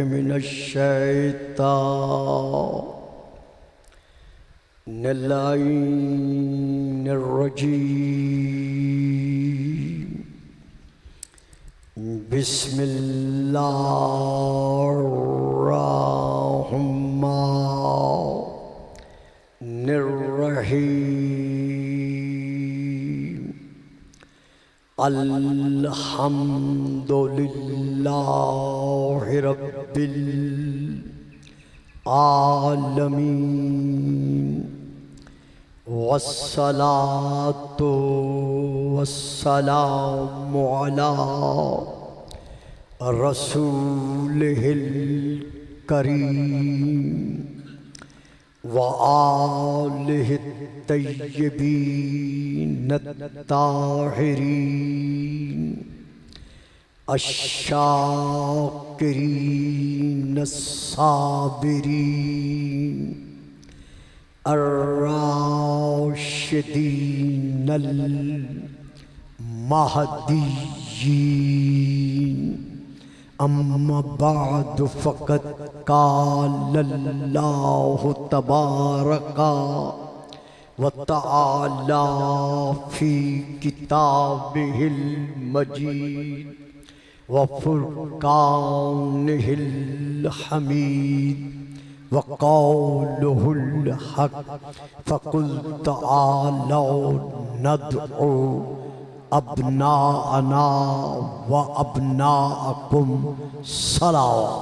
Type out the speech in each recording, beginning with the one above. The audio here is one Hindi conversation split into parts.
मिनश्शैतानिर्रजीम। बिस्मिल्लाहिर्रहमानिर्रहीम। अल्हम्दुलिल्लाहि रब्बिल आलमीन वस्सलातु वस्सलामु अला रसूलिहिल करीम व आलिहि तय्यबीन ताहिरीन अश्शाकिरीन अस्साबिरीन अर्राशिदीन अल-महदीयीन। अम्मा बाद फ़क़द क़ालल्लाहु तबारका व तआला फ़ी किताबिहिल मजीद व फ़ुरक़ानिहिल हमीद व क़ौलुहुल हक़ फ़क़ुल तआलौ नदउ अब्नाअना व अब्नाअकुम सलावा।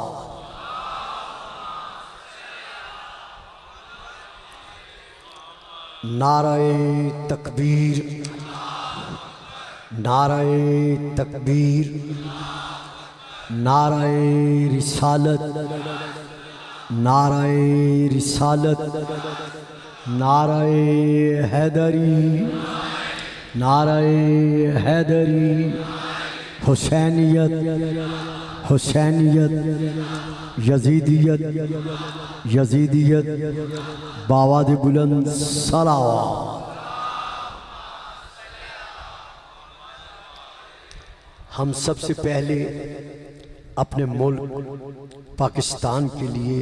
नाराए तकबीर, नाराए तकबीर, नाराए रिसालत, नाराए रिसालत, नाराए हैदरी, नाराए हैदरी। हुसैनियत, हुसैनियत, यजीदियत, यजीदियत, बावाद बुलंद सलावा। हम सबसे पहले अपने मुल्क पाकिस्तान के लिए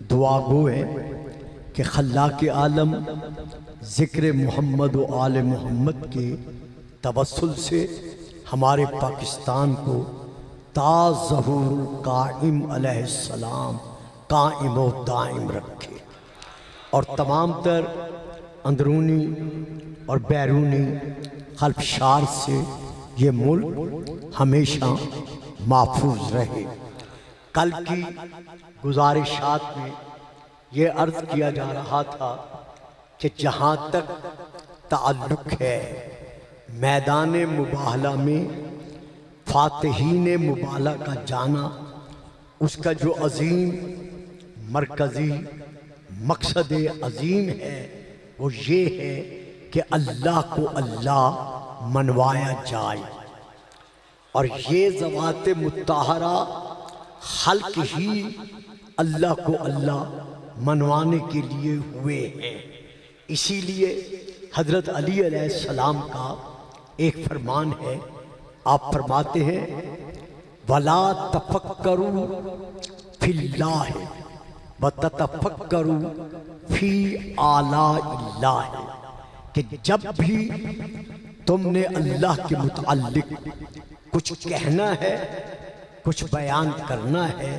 दुआ गो है कि खल्लाक़ आलम ज़िक्र मोहम्मद व आले मोहम्मद के तवस्सुल से हमारे पाकिस्तान को ताज़हुर काइम अलैहिस्सलाम काइम व दाइम रखे और तमाम तर अंदरूनी और बैरूनी खल्फशार से ये मुल्क हमेशा महफूज रहे। कल की गुजारिशात में ये अर्ज़ किया जा रहा था कि जहाँ तक ताल्लुक़ है मैदान मुबाहला में फ़ातिहीन मुबाहला का जाना, उसका जो अज़ीम मरकज़ी मकसद अज़ीम है वो ये है कि अल्लाह को अल्लाह मनवाया जाए। और ये ज़वात मुत्तहरा खल्क़ ही अल्लाह को अल्लाह मनवाने के लिए हुए हैं। इसीलिए हज़रत अली अलैहिस्सलाम का एक फरमान है, आप फरमाते हैं वला तफक्करू फिल्लाह व ततफक्करू फी आलाइल्लाह, कि जब भी तुमने अल्लाह के मुताल्लिक़ कुछ कहना है, कुछ बयान करना है,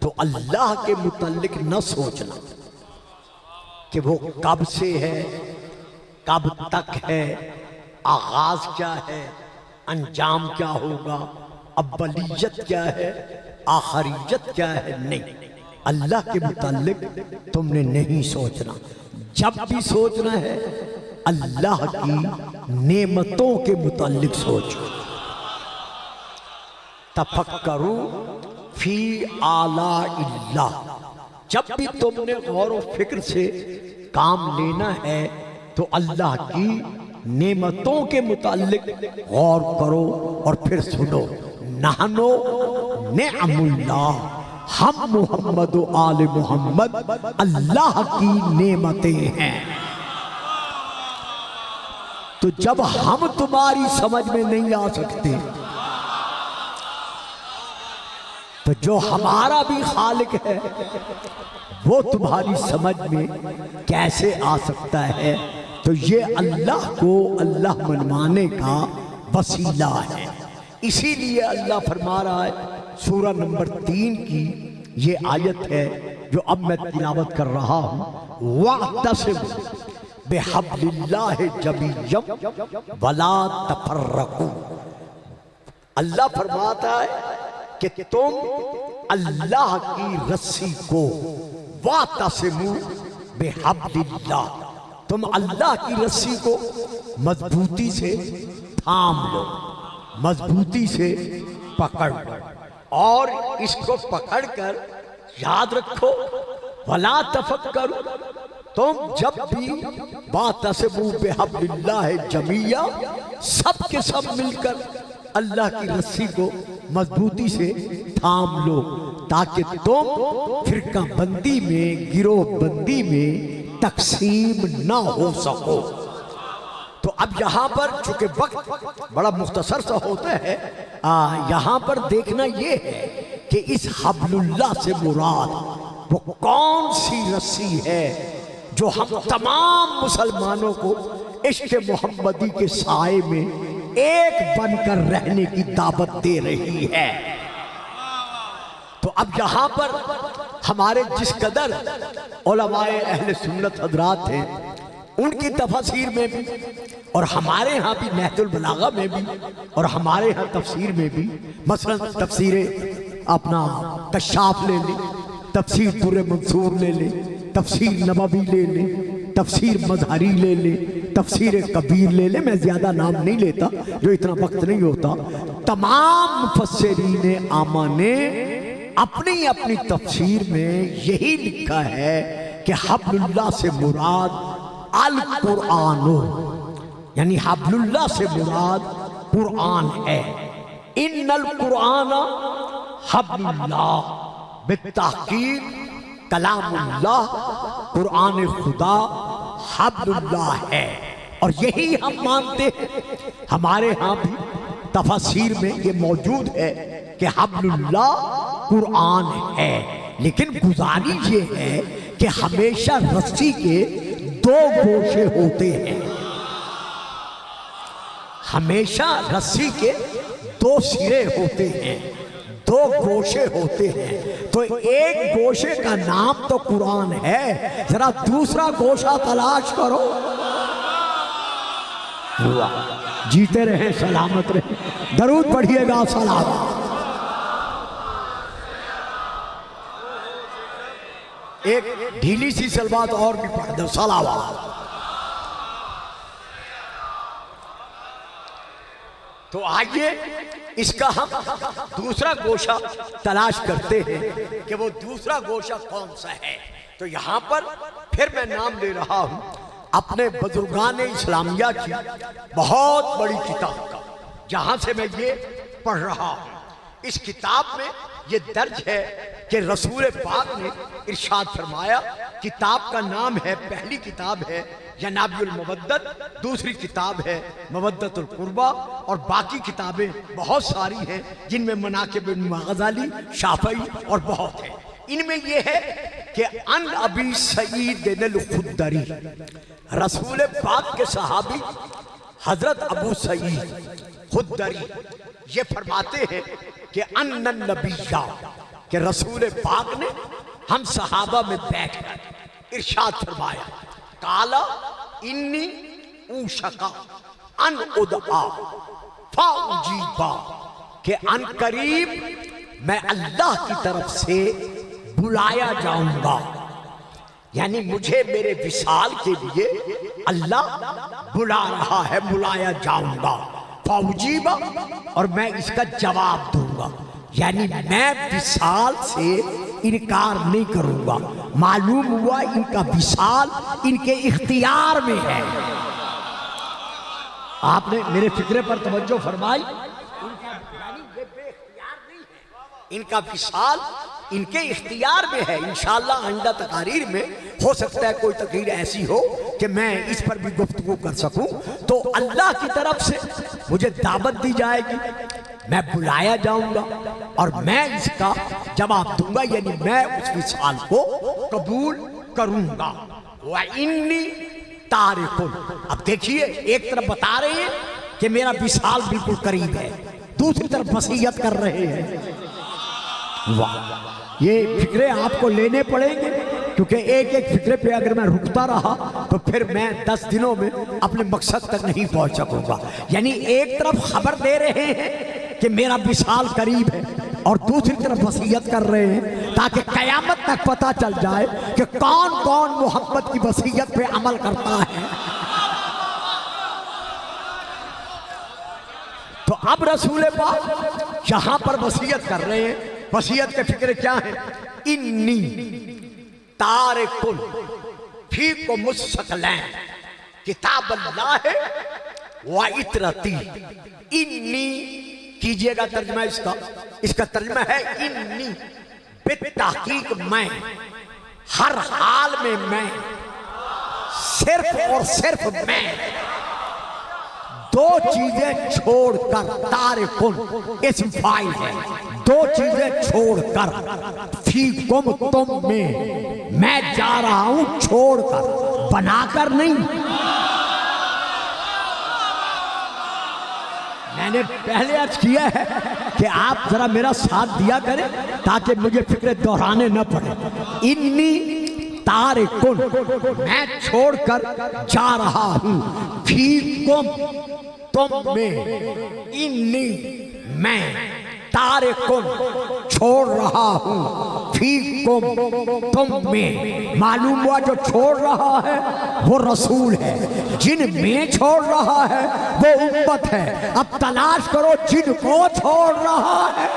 तो अल्लाह के मुताल्लिक़ न सोचना कि वो कब से है, कब तक है, आगाज क्या है, अंजाम क्या होगा, अव्वलियत क्या है, आखिरियत क्या है। नहीं, अल्लाह के मुताल्लिक़ तुमने नहीं सोचना। जब भी सोचना है अल्लाह की नेमतों के मुताल्लिक़ सोचो। तफक्करू फी आलाइल्लाह, जब भी तुमने गौर व फिक्र से काम लेना है तो अल्लाह की नेमतों के मुताल्लिक गौर करो और फिर सुनो। नहनो नेअमुल्लाह, हम मोहम्मद व आले मोहम्मद अल्लाह की नेमतें हैं। तो जब हम तुम्हारी समझ में नहीं आ सकते तो जो हमारा भी खालिक है वो तुम्हारी समझ में कैसे आ सकता है? तो ये अल्लाह को अल्लाह मनवाने का वसीला है। इसीलिए अल्लाह फरमा रहा है, सूरा नंबर 3 की ये आयत है जो अब मैं तिलावत कर रहा हूँ, वातसिमू बिहब्लिल्लाहि जमीयम वला तफर्रकू। अल्लाह फरमाता है कि तुम अल्लाह की रस्सी को, वातसिमू बिहब्लिल्लाह, तुम अल्लाह की रस्सी को मजबूती से थाम लो, मजबूती से पकड़ लो और इसको पकड़कर याद रखो, वला तफक्करू, तुम जब भी वातसिमू बिहब्लिल्लाहि जमीया, सब के सब मिलकर अल्लाह की रस्सी को मजबूती से थाम लो, ताकि तुम फिरका बंदी में, गिरोह बंदी में तकसीम ना हो सको। तो अब यहाँ पर चूंकि वक्त बड़ा मुख्तसर सा होता है, यहाँ पर देखना ये है कि इस हब्लुल्लाह से मुराद वो कौन सी रस्सी है जो हम तमाम मुसलमानों को इश्क मोहम्मदी के साए में एक बनकर रहने की दावत दे रही है। तो अब यहाँ पर हमारे जिस कदर उलमाए अहले सुन्नत हजरात हैं, उनकी तफसीर में भी और हमारे यहाँ भी नहजुल बलागा में भी और हमारे यहाँ तफसीर में भी, मसलन तफसीर अपना कशाफ ले ले, तफसीर दुर्र मंसूर ले ले, तफसीर नबवी ले ले, तफसीर मजहरी ले ले, तफसीर कबीर ले ले, मैं ज्यादा नाम नहीं लेता जो इतना वक्त नहीं होता। तमाम मुफस्सिरीन आमा ने अपनी अपनी तफसीर में यही लिखा है कि हब्लुल्लाह से मुराद अल कुरान, यानी हब्लुल्लाह से मुराद कुरान है। इन्नल कुरान हब्लुल्लाह, बित्तहकीक कलामुल्लाह, कुरान खुदा हब्लुल्लाह है। और यही हम मानते हैं, हमारे यहाँ भी तफसीर में ये मौजूद है कि हब्लुल्लाह कुरान है। लेकिन गुजारिश ये है कि हमेशा रस्सी के दो गोशे होते हैं, हमेशा रस्सी के दो सिरे होते हैं, दो गोशे होते हैं। तो एक गोशे का नाम तो कुरान है, जरा दूसरा गोशा तलाश करो। जीते रहे, सलामत रहे, दरूद पढ़िएगा, सलाम। एक ढीली सी सलवात और भी पढ़ दो, सलावत। तो आइए इसका हम दूसरा गोशा तलाश करते हैं कि वो दूसरा गोशा कौन सा है। तो यहाँ पर फिर मैं नाम ले रहा हूँ अपने बुजुर्गान इस्लामिया की बहुत बड़ी किताब का, जहाँ से मैं ये पढ़ रहा हूँ। इस किताब में ये दर्ज है कि रसूल पाक ने इरशाद फरमाया, किताब का नाम है, पहली किताब है जनाबुल मवद्दत, दूसरी किताब है मवद्दतुल कुर्बा, और बाकी किताबें बहुत सारी हैं जिनमें मनाकिब इमाम गज़ाली, शाफ़ई और बहुत है। इनमें यह है कि अन अबी सईद अल खुदरी, रसूल पाक के सहाबी हजरत अबू सईद खुदरी ये फरमाते हैं कि अन्नन नबिय्या, कि रसूल पाक ने हम सहाबा में बैठकर इरशाद फरमाया, काला इन्नी ऊशका अन उदआ फाउजीबा, के अन करीब मैं अल्लाह की तरफ से बुलाया जाऊंगा, यानी मुझे मेरे विसाल के लिए अल्लाह बुला रहा है, बुलाया जाऊंगा। फाउजीबा, और मैं इसका जवाब दूंगा, यानी मैं विसाल से इनकार नहीं करूंगा। मालूम हुआ इनका विसाल इनके इख्तियार में है। आपने मेरे फिक्रे पर तवज्जो फरमाई, इनका विसाल इनके इख्तियार में है। इंशाअल्लाह आइंदा तकारीर में हो सकता है कोई तकरीर ऐसी हो कि मैं इस पर भी गुफ्तगू कर सकूं। तो अल्लाह की तरफ से मुझे दावत दी जाएगी, मैं बुलाया जाऊंगा और मैं इसका जवाब दूंगा, यानी मैं उस विशाल को कबूल करूंगा। वह इन्नी तारिकुन, अब देखिए एक तरफ बता रहे हैं कि मेरा विशाल बिल्कुल करीब है, दूसरी तरफ वसीयत कर रहे हैं। वाह, ये फिक्रे आपको लेने पड़ेंगे, क्योंकि एक एक फिक्रे पे अगर मैं रुकता रहा तो फिर मैं 10 दिनों में अपने मकसद तक नहीं पहुंच सकूंगा। यानी एक तरफ खबर दे रहे हैं कि मेरा विशाल करीब है और दूसरी तरफ वसीयत कर रहे हैं ताकि कयामत तक पता चल जाए कि कौन कौन मोहब्बत की वसीयत पे अमल करता है। तो अब रसूल पाक यहां पर वसीयत कर रहे हैं। वसीयत के फिक्र क्या है? इन्नी तारिकुन फीकुम मुस्तक़लैन किताब अल्लाह व इतरती। इन्नी कीजिएगा तर्जुमा इसका, इसका तर्जुमा है इन्नी बित्तहकीक मैं, हर हाल में मैं, सिर्फ और सिर्फ मैं, दो चीजें छोड़कर, तारिकुन इस्म फाइल है, दो चीजें छोड़कर, फीकुम तुम में, मैं जा रहा हूं छोड़कर, बनाकर नहीं। मैंने पहले अर्ज किया है कि आप जरा मेरा साथ दिया करें ताकि मुझे फिक्र दोहराने न पड़े। इन्नी तारिकुन, मैं छोड़कर जा रहा हूं, फीकुम तुम में, इन्नी मैं, तारिकुन छोड़ रहा हूं, फीकुम तुम में। मालूम हुआ जो छोड़ रहा है वो रसूल है, जिन में छोड़ रहा है वो उम्मत है। अब तलाश करो जिनको छोड़ रहा है।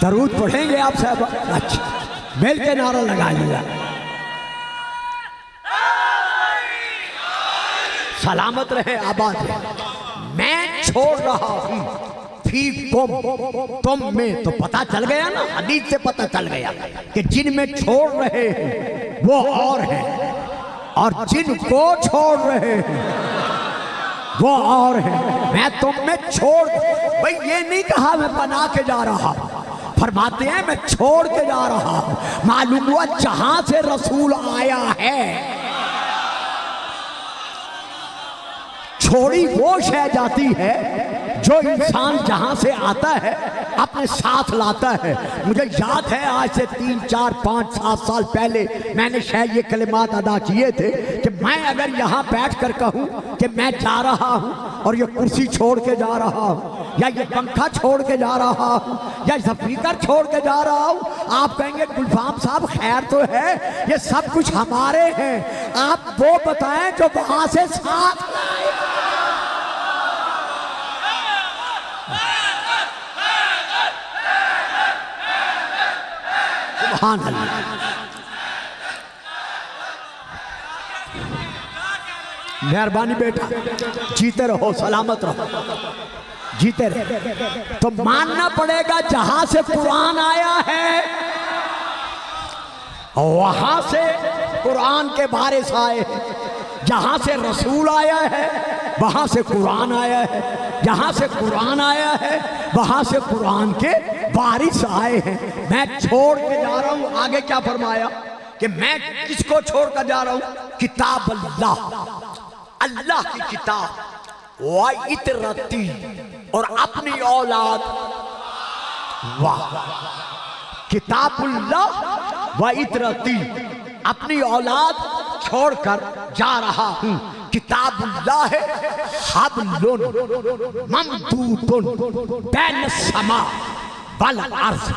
दरूद पढ़ेंगे आप साहब? अच्छा, मिल के नारा लगा लिया। सलामत रहे, आबाद रहे। मैं छोड़ रहा हूं, फीकुम तुम में, तो पता चल गया ना, हदीस से पता चल गया कि जिन में छोड़ रहे हैं वो और है, और जिनको छोड़ रहे हैं वो और है। मैं तुम में छोड़, भाई ये नहीं कहा मैं बना के जा रहा हूं, फरमाते हैं मैं छोड़ के जा रहा हूं। मालूम हुआ जहां से रसूल आया है, छोड़ी वो शय जाती है जो इंसान जहां से आता है अपने साथ लाता है। मुझे याद है आज से 3, 4, 5, 7 साल पहले मैंने शायद ये कलिमात अदा किए थे कि मैं अगर यहाँ बैठ कर कहूँ कि मैं जा रहा हूँ और ये कुर्सी छोड़ के जा रहा हूँ, या ये पंखा छोड़ के जा रहा हूँ, या स्पीकर छोड़ के जा रहा हूँ, आप कहेंगे गुलफाम साहब खैर तो है, ये सब कुछ हमारे हैं, आप वो बताएं जो वहां से साथ लाए। सुभान अल्लाह। मेहरबानी बेटा, जीते रहो, सलामत रहो, जीते रहो। तो मानना पड़ेगा जहां से कुरान आया है वहां से कुरान के बारिश आए हैं, जहां से रसूल आया है वहां से कुरान आया है, जहां से कुरान आया है वहां से कुरान के बारिश आए हैं। मैं छोड़ के जा रहा हूं, आगे क्या फरमाया कि मैं किसको छोड़ कर जा रहा हूं? किताब अल्लाह, अल्लाह की किताब, व इतरती, और अपनी औलाद। वाह, किताबुल्लाह व इतरती, अपनी औलाद छोड़कर जा रहा हूं। किताबुल्लाह है हब्लुन ममदूदुन बैन समा वल अर्ज़।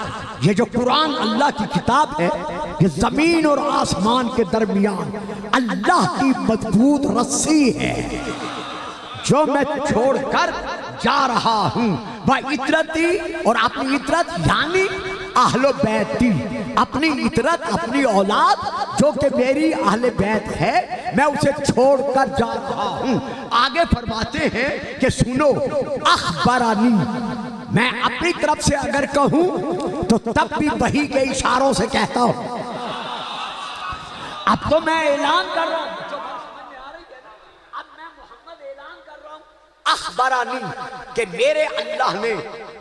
ये जो कुरान अल्लाह की किताब है, ये जमीन और आसमान के दरमियान अल्लाह की मजबूत रस्सी है जो मैं छोड़कर जा रहा हूं। वह इतरती, और अपनी इतरत यानी अहले बैती, अपनी इतरत, अपनी औलाद जो कि मेरी अहले बैत है, मैं उसे छोड़कर जा रहा हूं। आगे फरमाते हैं कि सुनो, अखबरानी, मैं अपनी तरफ से अगर कहूं तो तब भी वही के इशारों से कहता हूं। अब तो मैं ऐलान कर रहा हूं, अखबरानी कि मेरे अल्लाह ने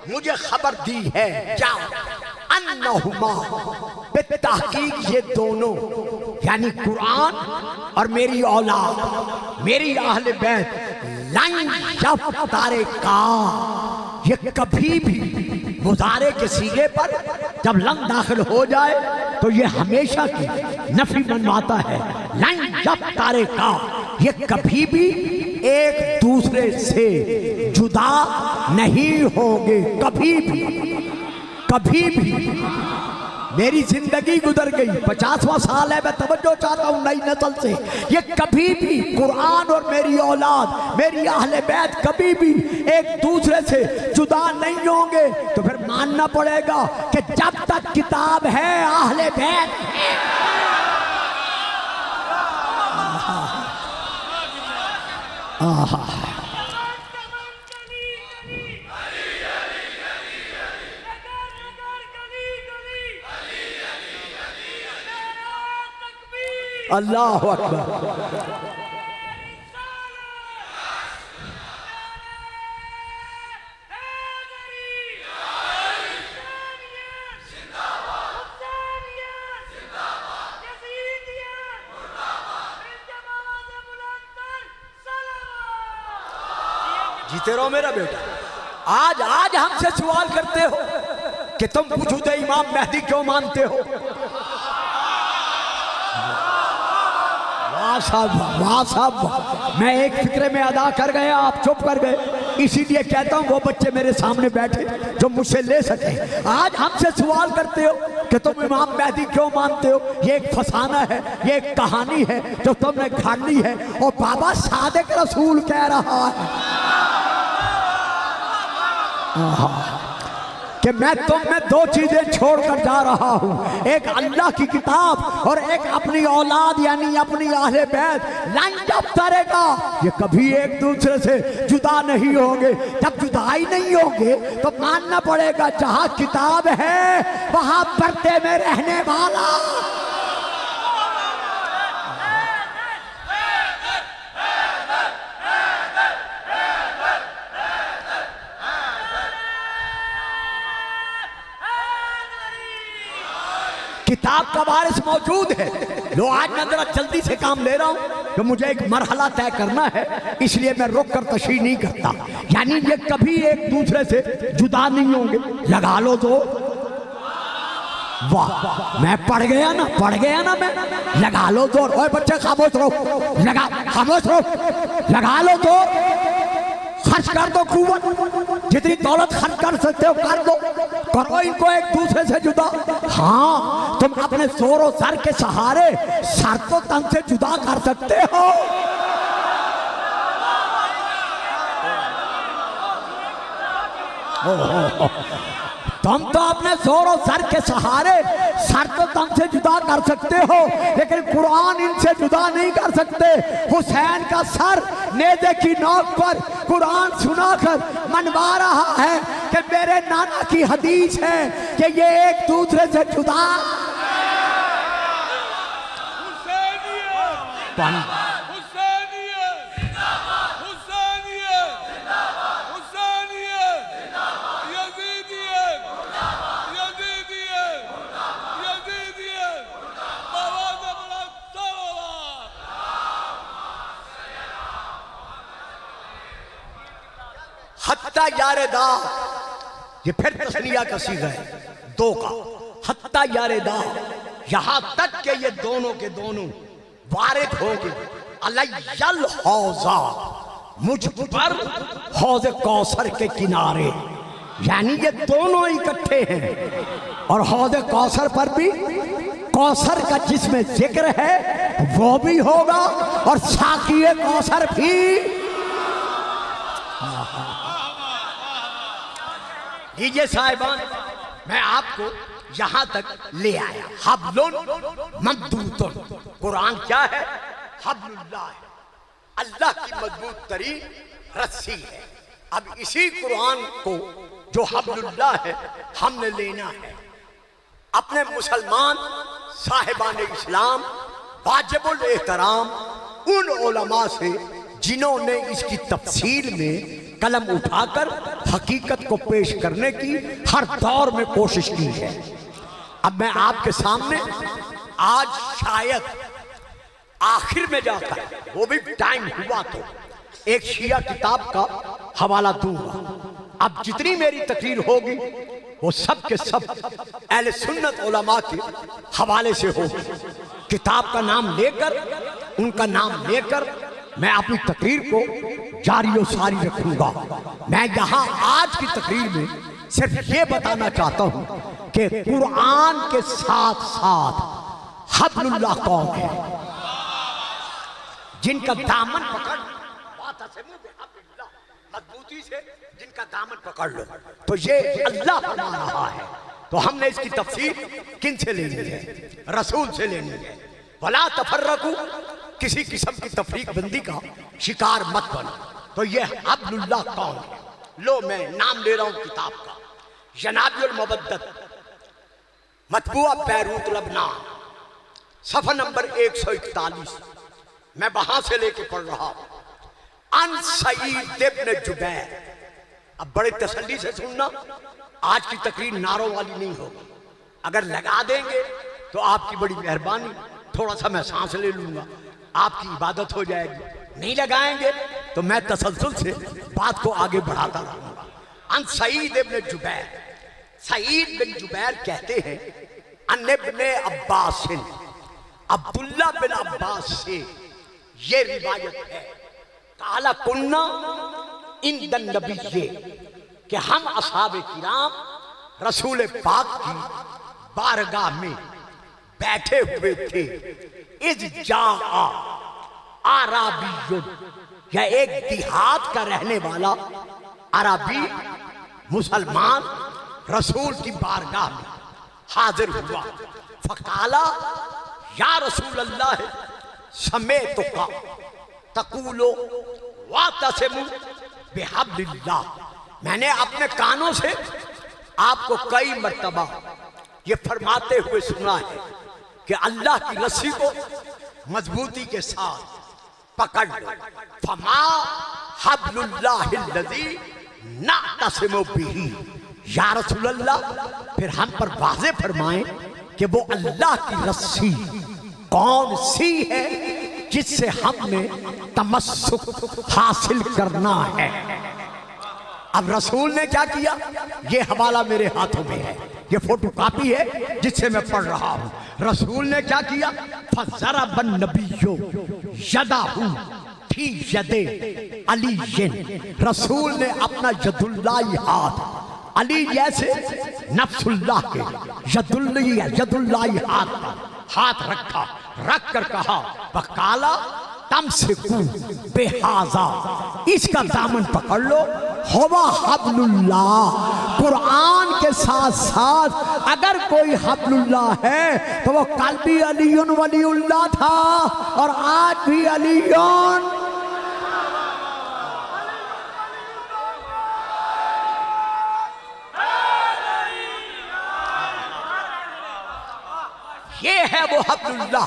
मुझे खबर दी है क्या अन्नहुमा बित्तहकीक ये दोनों यानी कुरान और मेरी औलाद मेरी अहले बैत लन यफ्तारे का ये कभी भी मुजारे के सीगे पर जब लन दाखिल हो जाए तो ये हमेशा की नफी बनवाता है। लन यफ्तारे का ये कभी भी एक दूसरे से जुदा नहीं होंगे, कभी भी कभी भी। मेरी जिंदगी गुजर गई 50वां साल है, मैं तवज्जो चाहता हूँ नई नस्ल से। ये कभी भी कुरान और मेरी औलाद मेरी अहले बैत कभी भी एक दूसरे से जुदा नहीं होंगे। तो फिर मानना पड़ेगा कि जब तक किताब है अहले बैत है। अल्लाह अकबर। जीते रहो मेरा बेटा। आज हमसे सवाल करते हो कि तुम मौजूदा इमाम मेहदी क्यों मानते हो। वाह साहब, मैं एक फिक्रे में अदा कर गया, आप चुप कर गए। इसीलिए कहता हूँ वो बच्चे मेरे सामने बैठे जो मुझसे ले सके। आज हमसे सवाल करते हो कि तुम इमाम मेहदी क्यों मानते हो। ये एक फसाना है, ये एक कहानी है जो तुमने घाड़ी है। और बाबा सादिक रसूल कह रहा है कि मैं तुम में दो चीजें छोड़कर जा रहा हूं, एक अल्लाह की किताब और एक अपनी औलाद यानी अपनी अहले बैत। लन यफ्तारे का ये कभी एक दूसरे से जुदा नहीं होंगे। जब जुदाई नहीं होंगे तो मानना पड़ेगा जहां किताब है वहां पर्दे में रहने वाला। किताब का वारिस मौजूद है। लो आज मैं जरा जल्दी से काम ले रहा हूं कि मुझे एक मरहला तय करना है, इसलिए मैं रुक कर तशरीह नहीं करता। यानी ये कभी एक दूसरे से जुदा नहीं होंगे। लगा लो तो वाह, मैं पढ़ गया ना मैं। लगा लो तो। ओए बच्चे खामोश रहो, खामोश रहो। लगा लो तो, खर्च कर दो कुव्वत, जितनी दौलत खर्च कर सकते हो कर दो। करो इनको एक दूसरे से जुदा। हाँ, तुम अपने जोर और सर के सहारे सर तो तन से जुदा कर सकते हो। तुम तो अपने जोर और सर के सहारे सर तो तन से जुदा कर सकते हो, लेकिन कुरान इनसे जुदा नहीं कर सकते। हुसैन का सर नेज़े की नोक पर कुरान सुनाकर मनवा रहा है कि मेरे नाना की हदीस है कि ये एक दूसरे से जुदा हत्ता यारेदा। ये फिर तस्निया का सीगा है दो का। हत्ता यारेदा, यहां तक के ये दोनों के दोनों वारिद होंगे अलैयल हौजा, मुझ पर हौज कौसर के किनारे। यानी ये दोनों इकट्ठे हैं और हौज कौसर पर भी कौसर का जिसमें जिक्र है वो भी होगा और साकिए कौसर भी। लीजिए साहिबान, मैं आपको यहां तक ले आया। हब्लुन ममदूदुन, कुरान क्या है? हब्लुल्लाह है, अल्लाह की मजबूत तरीन रस्सी है। अब इसी कुरान को जो हब्लुल्लाह है हमने लेना है। अपने मुसलमान साहिबान इस्लाम वाजिबुल एहतराम उन उलमा से जिन्होंने इसकी तफसील में कलम उठाकर हकीकत को पेश करने की हर दौर में कोशिश की है। अब मैं आपके सामने आज शायद आखिर में जाकर, वो भी टाइम हुआ तो, एक शिया किताब का हवाला दूंगा। अब जितनी मेरी तकरीर होगी वो सब के सब अहले सुन्नत उलमा के हवाले से होगी। किताब का नाम लेकर, उनका नाम लेकर मैं अपनी तकरीर को जारी और सारी रखूंगा। मैं यहां आज की तकरीर में सिर्फ ये बताना चाहता हूं कि कुरान के साथ साथ हब्लुल्लाह कौन है, जिनका दामन पकड़, मजबूती से जिनका दामन पकड़ लो, तो ये अल्लाह फरमा रहा है। तो हमने इसकी तफसीर किन से लेनी है? रसूल से लेनी है। वला तफर्रकू, किसी किस्म की तफरीक बंदी का शिकार मत बनो। तो ये अब्दुल्लाह कौन है? लो मैं नाम ले रहा हूं किताब का, जनाबुल मुबद्दत, मतबूआ बैरूत लबनान, सफा नंबर 141। मैं वहां से लेके पढ़ रहा हूं। अन सईद इब्न जुबैर। अब बड़े तसल्ली से सुनना, आज की तकरीर नारों वाली नहीं होगी। अगर लगा देंगे तो आपकी बड़ी मेहरबानी, थोड़ा सा मैं सांस ले लूंगा, आपकी इबादत हो जाएगी। नहीं लगाएंगे तो मैं तसल्सल से बात को आगे बढ़ाता रहूंगा। अन सईद इब्न जुबैर, सईद बिन जुबैर कहते हैं, अन इब्न अब्बास, अब्दुल्ला बिन अब्बास से ये रिवायत है, काला कुन्ना इन दन नबी, ये कि हम असहाबे किराम रसूल पाक की बारगाह में बैठे हुए थे। इज जा आराबी, या एक देहात का रहने वाला अरबी मुसलमान रसूल की बारगाह में हाजिर हुआ। फकाला या रसूल अल्लाह समेत का तकूलो वातसिमु बिहब्लिल्लाह, मैंने अपने कानों से आपको कई मर्तबा ये फरमाते हुए सुना है कि अल्लाह की रस्सी को मजबूती के साथ पकड़ लो। फमा हब्लुल्लाहिल्लज़ी नअतसिमु बिही, या रसूल अल्लाह, फिर हम पर वाज़े फरमाएं कि वो अल्लाह की रस्सी कौन सी है जिससे हमने तमस्सुक हासिल करना है। अब रसूल ने क्या किया? ये हवाला मेरे हाथों में है, ये फोटो कॉपी है जिससे मैं पढ़ रहा हूं। रसूल ने क्या किया? फज़रबन नबिय्यो यदाहु फी यदे अली, रसूल ने अपना यदुल्लाही हाथ, अली जैसे नफ्सुल्लाह के यदुल्लाही हाथ रखा, रख कर कहा, वकाला तम से बेहाजा, इसका दामन पकड़ लो। होवा हब्लुल्लाह, कुरान के साथ साथ अगर कोई हब्लुल्लाह है तो वो कल भी अलीयुन वलीउल्लाह था और आज भी अलीयुन। ये है वो हब्लुल्लाह,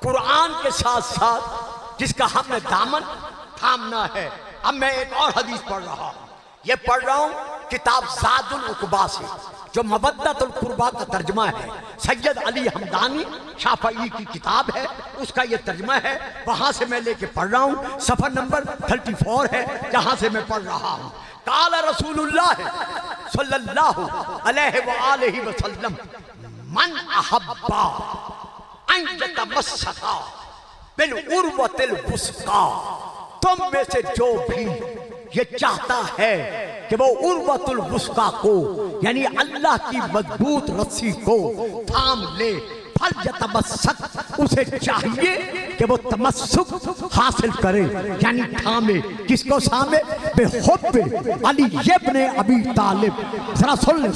कुरान के साथ साथ जिसका हमने दामन थामना है। अब मैं एक और हदीस पढ़ रहा हूं, ये पढ़ रहा हूं किताब ज़ादुल उक़बा से, जो मवद्दतुल क़ुरबा का तर्जमा है। सैयद अली हमदानी शाफ़ई की किताब है, उसका ये तर्जमा है। वहां से मैं लेके पढ़ रहा हूं, सफ़ा नंबर 34 है जहां से मैं पढ़ रहा हूं। काला रसूलुल्लाह सल्लल्लाहु अलैहि वसल्लम, मन अहब्बा अन यतमस्सका बिल उर्वतिल वुस्का, तुम में से जो भी ये चाहता है कि वो उर्वतुल वुस्का को, यानी अल्लाह की मजबूत रस्सी को थाम ले, फल यतमस्सक, उसे चाहिए कि वो तमस्सुक हासिल करे, यानी थामे। किसको थामे? बेहुब्बे अली इब्न अबी तालिब। जरा सुन ले,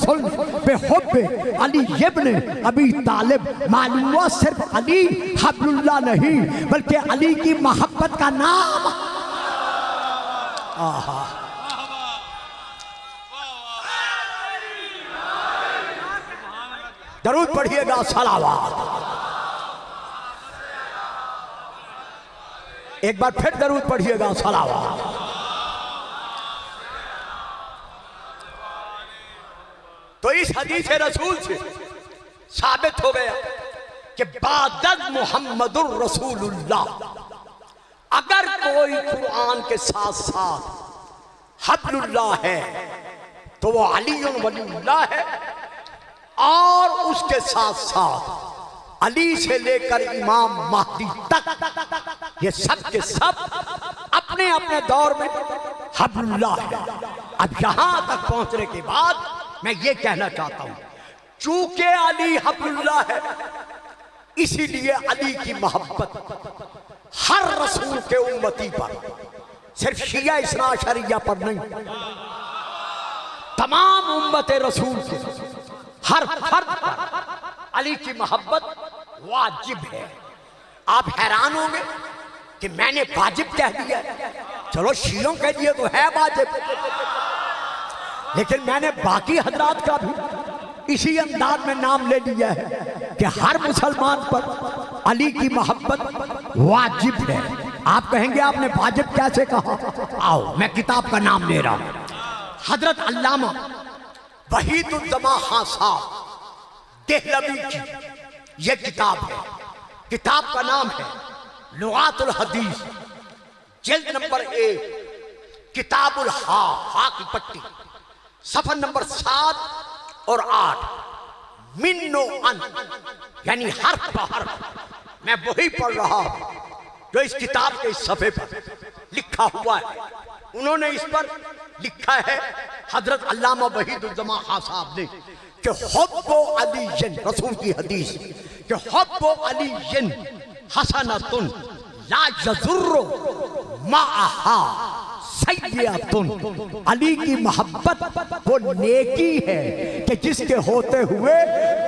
बेहुब्बे अली इब्न अबी तालिब, मालूम हुआ सिर्फ अली हब्लुल्लाह नहीं बल्कि अली की मोहब्बत का नाम। आहा, दरूद पढ़िएगा, सलावत। एक बार फिर दरूद पढ़िएगा, सलावत। तो इस हदीस रसूल से साबित हो गया कि बादल मुहम्मदुर रसूलुल्लाह, अगर कोई कुरान के साथ साथ हब्लुल्लाह है तो वो अलीयुन वलीउल्लाह है, और उसके साथ साथ अली से लेकर इमाम महदी तक ये सब के सब अपने अपने दौर में हब्लुल्लाह है। अब यहां तक पहुंचने के बाद मैं ये कहना चाहता हूं, चूंकि अली हब्लुल्लाह है, इसीलिए अली की मोहब्बत हर रसूल के उम्मती पर, सिर्फ शिया इस्ना शरिया पर नहीं, तमाम उम्मत रसूल के हर फर्द पर अली की मोहब्बत वाजिब है। आप हैरान होंगे कि मैंने वाजिब कह दिया, चलो शियों कह दिए तो है वाजिब, लेकिन मैंने बाकी हजरात का भी इसी अंदाज में नाम ले लिया है कि हर मुसलमान पर अली की मोहब्बत वाजिब है। आप कहेंगे आपने वाजिब कैसे कहा? आओ मैं किताब का नाम ले रहा हूं। हजरत अल्लामा वहीदुज्जमा खां साहब देहलवी की यह किताब है। किताब का नाम है लुगातुल हदीस, जिल्द नंबर 1, किताबुल हा की पट्टी, सफर नंबर 7 और 8, मिन्नो अन, यानी हर्फ पर हर्फ मैं वही पढ़ रहा हूं जो इस किताब के इस सफे पर लिखा हुआ है। उन्होंने इस पर लिखा है हजरत अल्लामा वहीदुज्जमा खां साहब ने कि हुब्बु अलीयन, रसूल की हदीस कि हुब्बु अलीयन हसनतुन ला यजुर्रु माअहा सय्यतुन। अली की मोहब्बत वो नेकी है कि जिसके होते हुए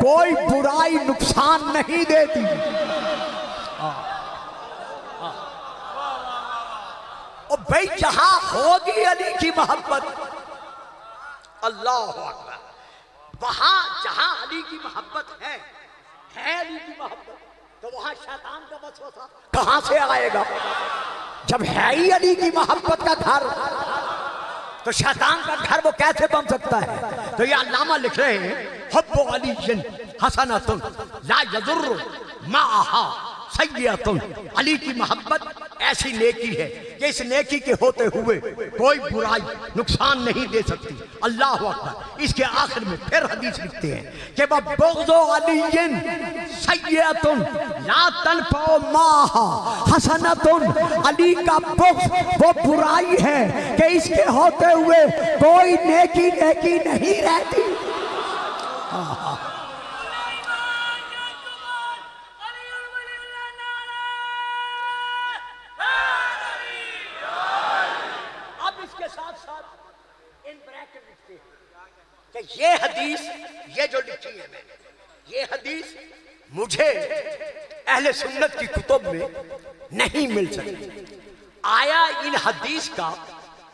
कोई बुराई नुकसान नहीं देती। और भाई जहां होगी अली की मोहब्बत, अल्लाह अकबर, वहां जहां अली की मोहब्बत है अली की मोहब्बत, तो वहां शैतान का वसवसा कहां से आएगा? जब है ही अली की मोहब्बत का घर, तो शैतान का घर वो कैसे बन सकता है? तो ये अल्लामा लिख रहे हैं हुब्बु अलीयन हसनतुन ला यजुर्रु माअहा सय्यतुन। अली की मोहब्बत ऐसी नेकी है कि इस नेकी के होते हुए कोई बुराई नुकसान नहीं दे सकती। अल्लाह अकबर। इसके आखिर में फिर हदीस लिखते हैं कि बुग़्ज़ु अलीयिन सय्यतुन ला तनफ़उ माहा हसनतुन। अली का बुग़्ज़ वो बुराई है कि इसके होते हुए कोई नेकी नहीं रहती। ये हदीस, ये जो लिखी है मैंने, ये हदीस मुझे अहले सुन्नत की कुतुब में नहीं मिल सकती। आया इन हदीस का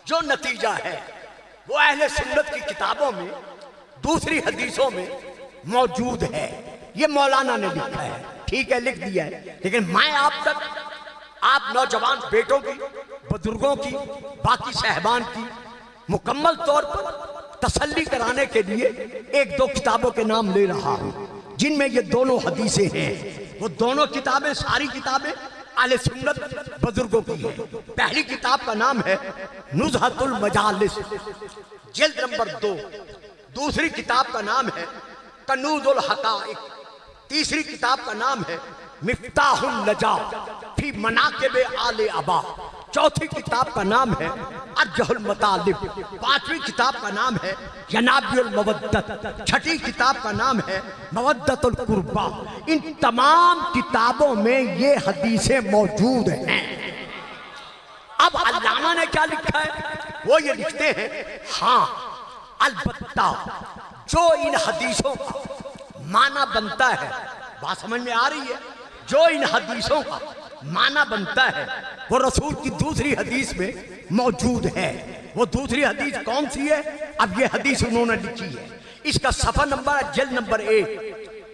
जो नतीजा है वो अहले सुन्नत की किताबों में दूसरी हदीसों में मौजूद है। ये मौलाना ने लिखा है, ठीक है, लिख दिया है, लेकिन मैं आप तक, आप नौजवान बेटों की, बुजुर्गों की, बाकी साहबान की मुकम्मल तौर पर तसल्ली कराने के लिए एक दो किताबों के नाम ले रहा हूं जिनमें ये दोनों हदीसें हैं। वो दोनों किताबें, सारी किताबें अहले सुन्नत बुजुर्गों की हैं। पहली किताब का नाम है नुज़हतुल मजालिस, जिल्द नंबर 2। दूसरी किताब का नाम है कनूजुल हकाइक। तीसरी किताब का नाम है मिफ्ताहुन नजात फी मनाकिब आले अबा। चौथी किताब का नाम है अर्जहुल मतालिब। पांचवी किताब का नाम है यनाबियुल मवद्दत। छठी किताब का नाम है मवद्दतुल कुर्बा। इन तमाम किताबों में ये हदीसें मौजूद हैं। अब अल्लामा ने क्या लिखा है? वो ये लिखते हैं, हाँ अलबत्ता जो इन हदीसों का माना बनता है, बात समझ में आ रही है, जो इन हदीसों का माना बनता है वो रसूल की दूसरी हदीस में मौजूद है। वो दूसरी हदीस कौन सी है? अब ये हदीस उन्होंने लिखी है, इसका सफर नंबर है जिल्द नंबर 1,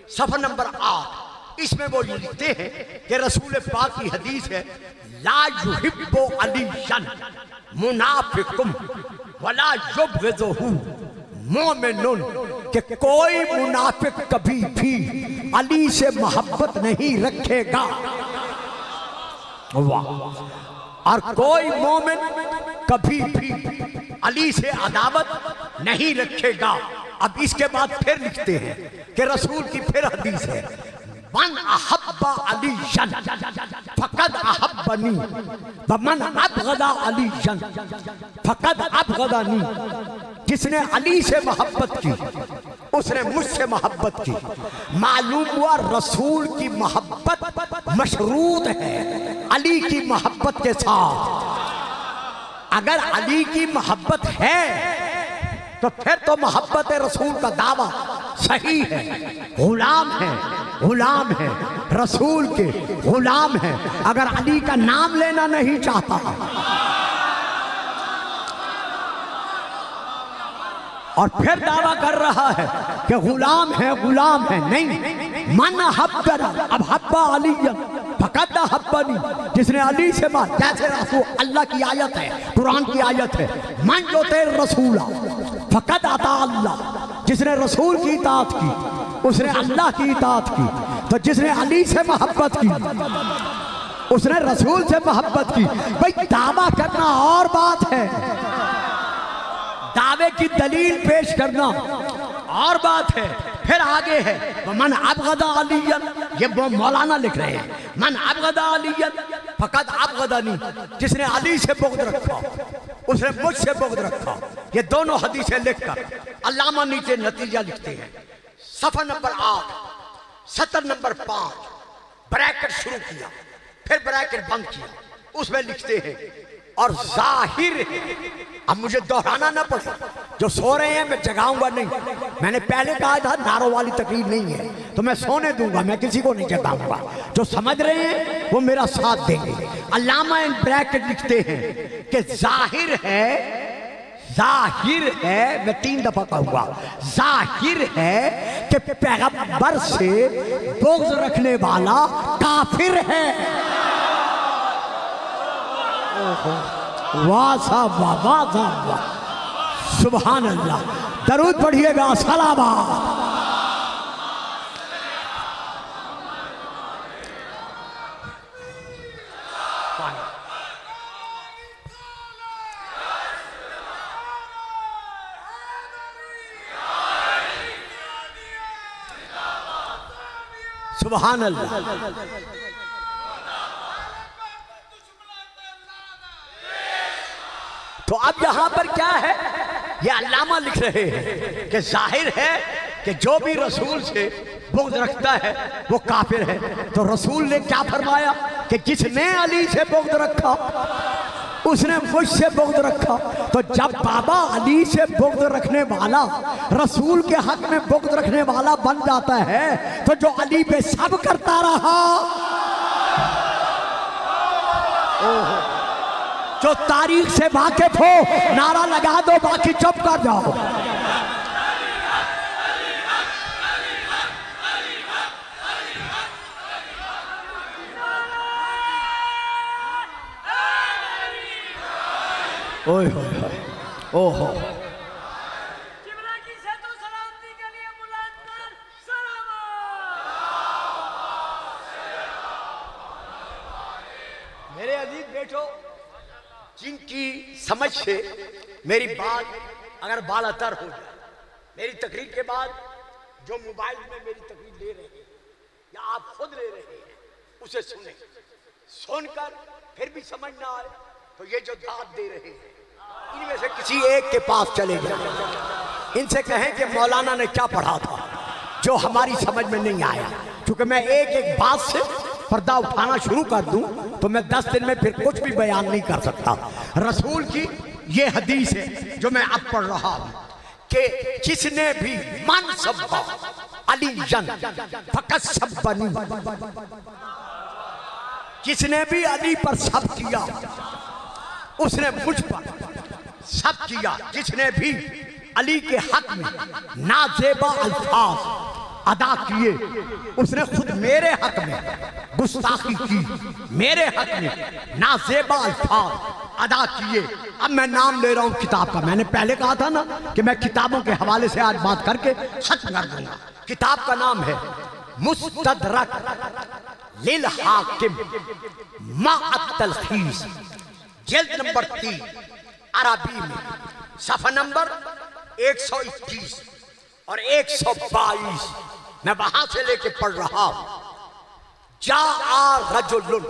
सफर नंबर 8। इसमें वो लिखते हैं कि रसूल पाक की हदीस है, ला युहिब्बु अलियन मुनाफिकुम वला युबग़िज़ुहु मोमिनुन, कि कि कोई मुनाफिक कभी भी अली से मोहब्बत नहीं रखेगा, वाह, और कोई मोमिन कभी भी अली से अदावत नहीं रखेगा। अब इसके बाद फिर लिखते हैं कि रसूल की फिर हदीस है, मन अहब्बा अलीयन फकद अहब्बनी व मन अबगदा अलीयन फकद अबगदानी। जिसने अली से मोहब्बत की उसने मुझसे मोहब्बत की। मालूम हुआ रसूल की मोहब्बत मशरूत है अली की मोहब्बत के साथ। अगर अली की मोहब्बत है तो फिर तो मोहब्बत रसूल का दावा सही है। गुलाम है, गुलाम है, रसूल के गुलाम है। अगर अली का नाम लेना नहीं चाहता और फिर दावा कर रहा है कि गुलाम है, गुलाम है, नहीं। मन हब्बना अब हब्बा अली फकद हब्बनी, जिसने अली से मार, जैसे रसूल, अल्लाह की आयत है, कुरान की आयत है, मन जो तेरे रसूला फकद अता अल्लाह, जिसने रसूल की इताअत की उसने अल्लाह की इताअत की। तो जिसने अली से मोहब्बत की उसने रसूल से मोहब्बत की। भाई दावा करना और बात है, दावे की दलील पेश करना और बात है। फिर आगे है मन अबगदा अलियन, ये मौलाना लिख रहे हैं, मन अबगदा अलियन फकद अबगदानी, जिसने अली से बुग़्ज़ रखा उसने मुझसे बुग़्ज़ रखा। ये दोनों हदीसें लिखकर अल्लामा नीचे नतीजा लिखते हैं, सफ़ा नंबर 8 सतर नंबर 5, ब्रैकेट शुरू किया फिर ब्रैकेट बंद किया, उसमें लिखते हैं और जाहिर है। अब मुझे दोहराना ना पड़े, जो सो रहे हैं मैं जगाऊंगा नहीं। मैंने पहले कहा था नारों वाली तकरीर नहीं है तो मैं सोने दूंगा, मैं किसी को नहीं जगाऊंगा। जो समझ रहे हैं वो मेरा साथ देंगे। अल्लामा इन ब्रैकेट लिखते हैं कि जाहिर है, जाहिर है, मैं 3 दफा कहूंगा, जाहिर है कि पैगंबर से बुग़्ज़ रखने वाला काफिर है। वाह साहब वाह, वाह साहब वाह, सुभान अल्लाह। दरूद पढ़िएगा, सलावत। सुभान अल्लाह। तो अब यहां पर क्या है, ये अल्लामा लिख रहे हैं कि जाहिर है कि जो भी रसूल से बुग़्ज़ रखता है वो काफिर है। तो रसूल ने क्या फरमाया कि जिसने अली से बुग़्ज़ रखा उसने मुझसे बुग़्ज़ रखा। तो जब बाबा अली से बुग़्ज़ रखने वाला रसूल के हक में बुग़्ज़ रखने वाला बन जाता है तो जो अली पे सब करता रहा, जो तारीख से वाकिफ हो नारा लगा दो, बाकी चुप कर जाओ। ओए होए, ओहो, मेरे अजीज बेटो, जिनकी समझ से मेरी बात अगर बालातर हो जाए, मेरी तकरीर के बाद जो मोबाइल में मेरी तकरीर ले रहे हैं या आप खुद ले रहे हैं उसे सुने, सुनकर फिर भी समझ ना आए तो ये जो दाद दे रहे हैं इनमें से किसी एक के पास चले जाए, इनसे कहें कि मौलाना ने क्या पढ़ा था जो हमारी समझ में नहीं आया। क्योंकि मैं एक एक बात से पर्दा उठाना शुरू कर दूं तो मैं 10 दिन में फिर कुछ भी बयान नहीं कर सकता। रसूल की ये हदीस है जो मैं अब पढ़ रहा हूं कि जिसने भी मन सब्बा अलीयन फकत सब्बनी, जिसने भी अली पर सब किया उसने मुझ पर सब किया। जिसने भी अली के हक में नाजेबा अल्फाज अदा किए उसने खुद मेरे हक में गुस्ताखी की, मेरे हक में नाजेबा अल्फाज अदा किए। अब मैं नाम ले रहा हूं किताब का। मैंने पहले कहा था ना कि मैं किताबों के हवाले से आज बात करके खत्म कर दूंगा। किताब का नाम है मुस्तदरक लिल हाकिम माअत तलखीस, जिल्द नंबर 3, अरबी में, सफ़ा नंबर 121 और 122। मैं वहां से लेके पढ़ रहा हूं। जा रजुलुन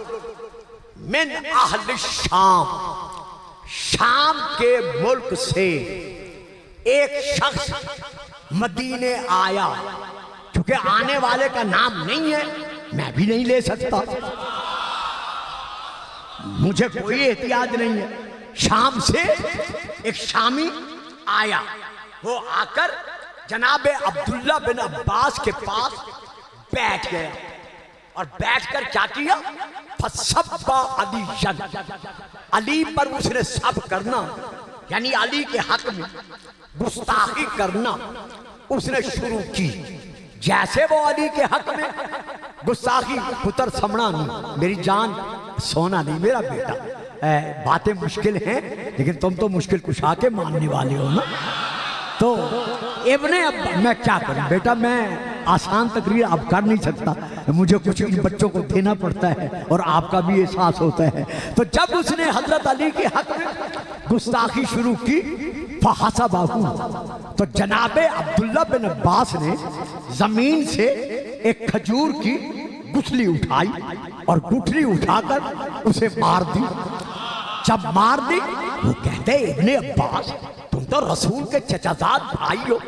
मिन अहल शाम, शाम के मुल्क से एक शख्स मदीने आया। क्योंकि आने वाले का नाम नहीं है, मैं भी नहीं ले सकता, मुझे कोई एहतियाज नहीं है। शाम से एक शामी आया, वो आकर जनाबे अब्दुल्ला बिन अब्बास के पास बैठ गया और बैठकर क्या किया, फसब्बा अलीयन, अली पर उसने सब करना, यानी अली के हक में गुस्ताखी करना उसने शुरू की। जैसे वो अली के हक में गुस्ताखी, पुत्र समणा नहीं, मेरी जान सोना नहीं मेरा बेटा, बातें मुश्किल हैं लेकिन तुम तो मुश्किल कुशा के मानने वाले हो ना। तो इब्ने अब मैं क्या करूं बेटा, मैं आसान तकरीर अब कर नहीं सकता, मुझे कुछ इन बच्चों को देना पड़ता है और आपका भी एहसास होता है। तो जब उसने हजरत अली के हक में गुस्ताखी शुरू की, फहसबाहु, तो जनाबे अब्दुल्ला बिन अब्बास ने जमीन से एक खजूर की गुठली उठाई और गुठली उठाकर उसे मार दी। जब मार दी, वो कहते इब्ने अब्बास तुम तो रसूल के चचाजाद भाई हो,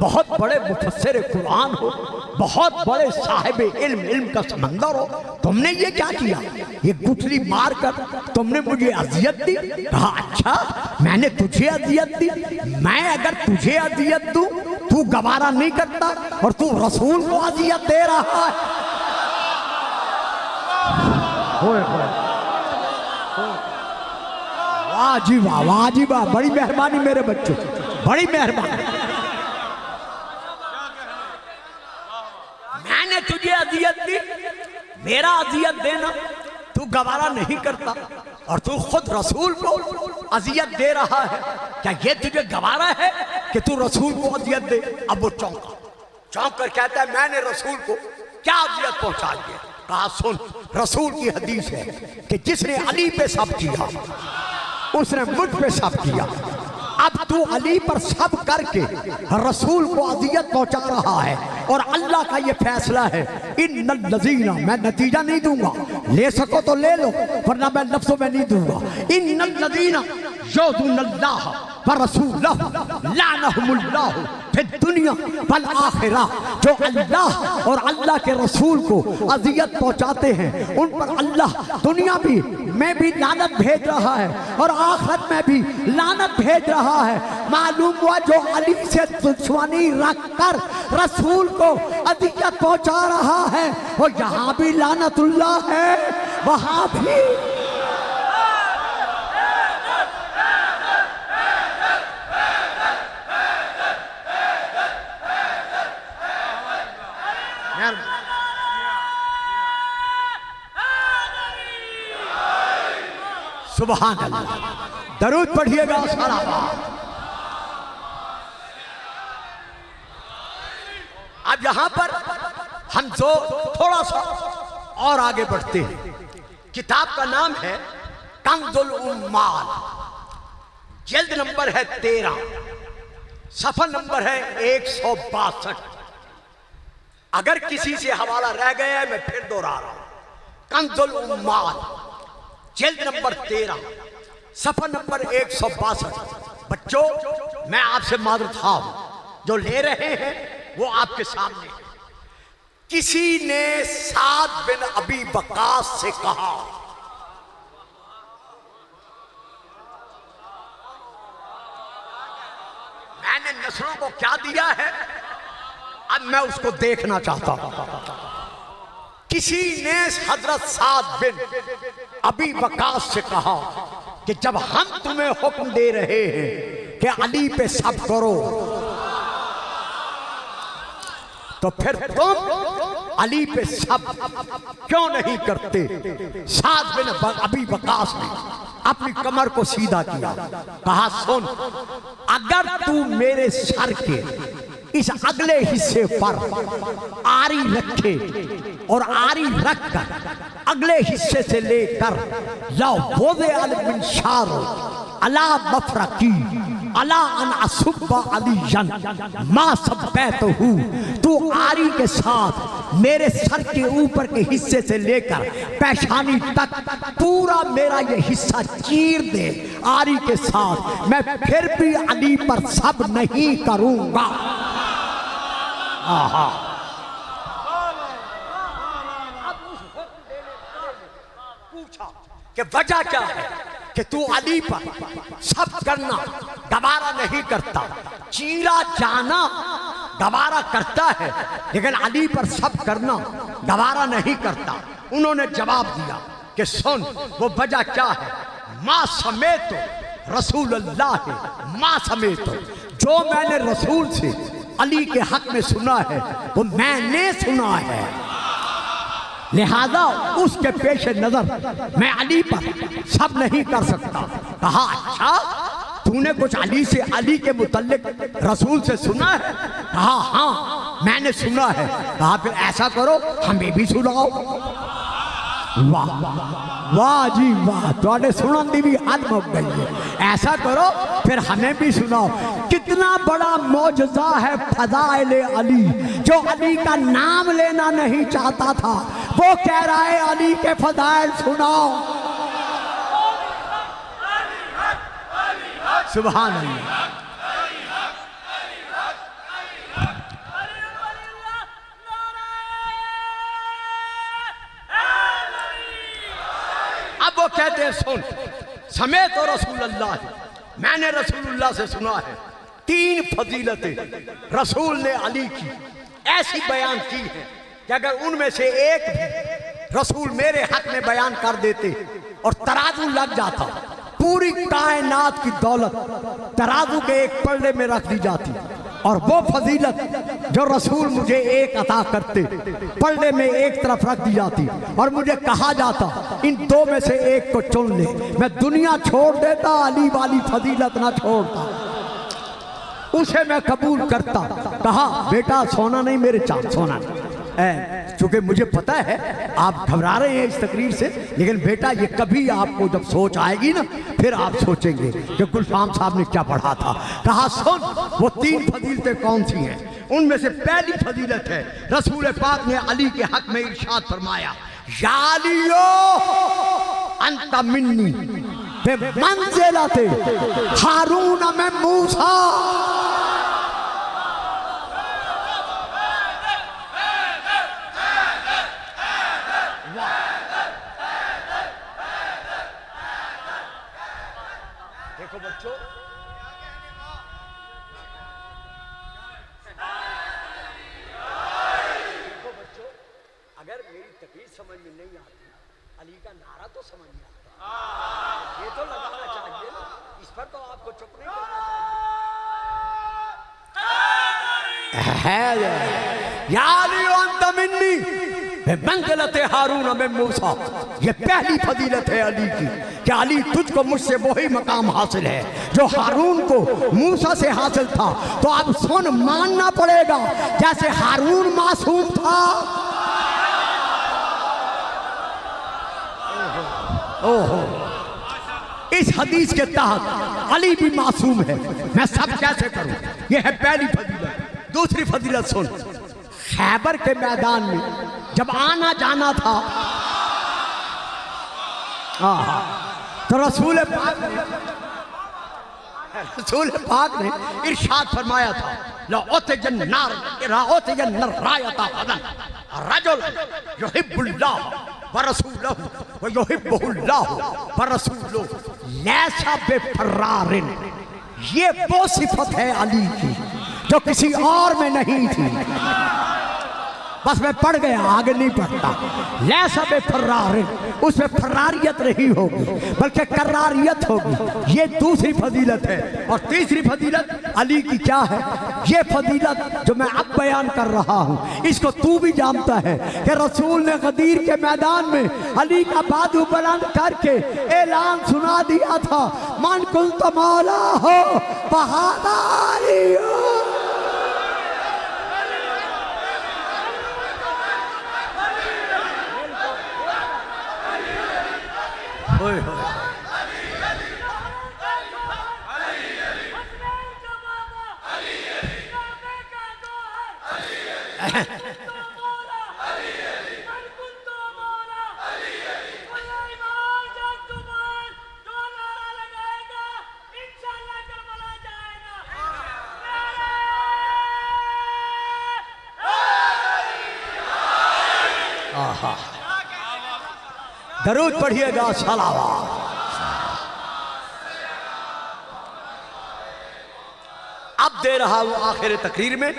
बहुत बड़े मुफस्सिर कुरान हो, बहुत बड़े साहिब इल्म का समंदर हो, तुमने ये क्या किया, ये गुठली मार कर तुमने मुझे अजियत दी। कहा अच्छा मैंने तुझे अजियत दी, मैं अगर तुझे अजियत दूं तू गवारा नहीं करता और तू रसूल को अजियत दे रहा है। वाह जी वाह, वाह जी वाह, बड़ी मेहरबानी मेरे बच्चों, बड़ी मेहरबानी। मैंने तुझे अजियत दी, मेरा अजियत देना तू गवारा नहीं करता और तू खुद रसूल को अजियत दे रहा है, क्या ये तुझे गवारा है कि तू रसूल को अजियत दे? अब वो चौंका, चौंक कर कहता है मैंने रसूल को क्या अजियत पहुंचा दी? कहा सुन, रसूल की हदीस है कि जिसने अली पे सब किया उसने मुझ पे सब किया। अब तू अली पर सब करके रसूल को अजियत पहुंचा रहा है और अल्लाह का ये फैसला है, इन्नल लज़ीना, मैं नतीजा नहीं दूंगा, ले सको तो ले लो वरना मैं लफ्ज़ों में नहीं दूंगा। इन्नल लज़ीना युज़ूनल्लाह व रसूलहु लानहुमुल्लाहु फिद दुनिया वल आखिरा, जो अल्लाह और अल्लाह के रसूल को अजियत पहुंचाते हैं उन पर अल्लाह दुनिया में भी लानत भेज रहा है और आखिरत में भी लानत भेज रहा है। मालूम हुआ जो अली से दुश्मनी रखकर रसूल को अजियत पहुंचा रहा है वो यहाँ भी लानतुल्लाह है, वहां भी। सुभान अल्लाह, दरूद पढ़िएगा सारा। अब यहां पर हम जो थोड़ा सा और आगे बढ़ते हैं। किताब का नाम है कंजुल उम्माल, जिल्द नंबर है 13, सफ़ा नंबर है 162। अगर किसी से हवाला रह गया है मैं फिर दोहरा रहा हूं। कंजुल उम्माल, जिल्द नंबर 13, सफ़ा नंबर 162। बच्चों मैं आपसे माजूद था, जो ले रहे हैं वो आपके सामने। किसी ने साद बिन अबी वक्कास से कहा, मैंने नस्लों को क्या दिया है अब मैं उसको देखना चाहता हूं। किसी ने हजरत साद बिन अबी वक्कास से कहा कि जब हम तुम्हें हुक्म दे रहे हैं कि अली पे सब करो तो फिर तुम अली पे सब क्यों नहीं करते? साद बिन अबी वकास ने अपनी कमर को सीधा किया, कहा सुन, अगर तू मेरे सर के इस अगले हिस्से पर आरी रखे और आरी रखकर अगले हिस्से से लेकर लाओ बोदे अलमिनशारो अला मफरकी अला अन असुब्बा अलीजन मां सब्बैत हूँ, तू आरी के साथ मेरे सर के ऊपर के हिस्से से लेकर पेशानी तक पूरा मेरा ये हिस्सा चीर दे आरी के साथ, मैं फिर भी अली पर सब नहीं करूंगा। आहा, पूछा कि वजह क्या है कि तू अली पर सब करना गवारा नहीं करता, चीरा जाना गवारा करता है लेकिन अली पर सब करना गवारा नहीं करता। उन्होंने जवाब दिया कि सुन, वो वजह क्या है? मां समेत रसूलुल्लाह है, मां समेत जो मैंने रसूल से अली के हक में सुना है वो मैंने सुना है, लिहाजा उसके पेश नजर मैं अली पर सब नहीं कर सकता। कहा अच्छा, तूने कुछ अली से, अली के मुतल्लिक रसूल से सुना है? कहा हाँ मैंने सुना है। कहा फिर ऐसा करो, हमें भी सुनाओ। वाह वाह जी वाह, तुहाडे सुनन दी भी हद मुक गई है। ऐसा करो फिर हमें भी सुनाओ। कितना बड़ा मौजज़ा है फज़ाइल अली, जो अली का नाम लेना नहीं चाहता था वो कह रहा है अली के फज़ाइल सुनाओ। सुभान अल्लाह। अब वो कहते हैं सुन, समेत तो रसूलुल्लाह, मैंने रसूलुल्लाह से सुना है 3 फजीलतें रसूल ने अली की ऐसी बयान की है कि अगर उनमें से एक भी रसूल मेरे हक में बयान कर देते और तराजू लग जाता, पूरी कायनात की दौलत तराजू के एक पल्ले में रख दी जाती, और वो फजीलत जो रसूल मुझे एक अता करते पल्ले में एक तरफ रख दी जाती और मुझे कहा जाता इन 2 में से एक को चुन ले, मैं दुनिया छोड़ देता, अली वाली फजीलत ना छोड़ता, उसे मैं कबूल करता। कहा बेटा सोना नहीं मेरे चाँद, सोना नहीं, चूंकि मुझे पता है आप घबरा रहे हैं इस तकरीर से, लेकिन बेटा ये कभी आपको जब सोच आएगी ना फिर आप सोचेंगे कि गुलफाम साहब ने क्या पढ़ा था। कहा सुन, वो 3 फजीलतें कौन सी हैं? उनमें से पहली फजीलत है रसूल पाक ने अली के हक में इरशाद फरमाया, या अलियो अंत मिन्नी बिमंज़िलति हारून में मूसा। देखो बच्चों, अगर मेरी तकरीर समझ में नहीं आती, अली का नारा तो समझ में आता है, ये तो लगाना चाहिए ना, इस पर तो आपको चुप नहीं करना चाहिए। या अली अंत मिन्नी बिमंज़िलति हारून में मूसा, ये पहली फजीलत है अली की कि अली तुझको मुझसे वही मकाम हासिल है जो हारून को मूसा से हासिल था। तो अब सुन, मानना पड़ेगा जैसे हारून मासूम था। ओहो, इस हदीस के तहत अली भी मासूम है, मैं सब कैसे करूं? यह है पहली फजीलत। दूसरी फजीलत सुन, खैबर के मैदान में जब आना जाना था तो रसूल पाक ने इरशाद फरमाया था, रजुल युहिब्बुल्लाह व रसूलहु व युहिब्बुहुल्लाह व रसूलुहु लैसा बिफर्रारिन। ये वो सिफत है अली की जो किसी और में नहीं थी। बस मैं पढ़ गया, आगे नहीं पढ़ता। लैसा बिफर्रारिन, उसमें फर्रारियत नहीं होगी बल्कि करारियत होगी। ये दूसरी फजीलत है। और तीसरी फजीलत अली की क्या है ये फजीलत जो मैं अब बयान कर रहा हूँ इसको तू भी जानता है कि रसूल ने गदीर के मैदान में अली का बाजू बुलंद करके ऐलान सुना दिया था, मन कुंत मौला हो बहादारी हो। दरूद पढ़िएगा, सलावत। अब दे रहा हूं आखिर तकरीर में,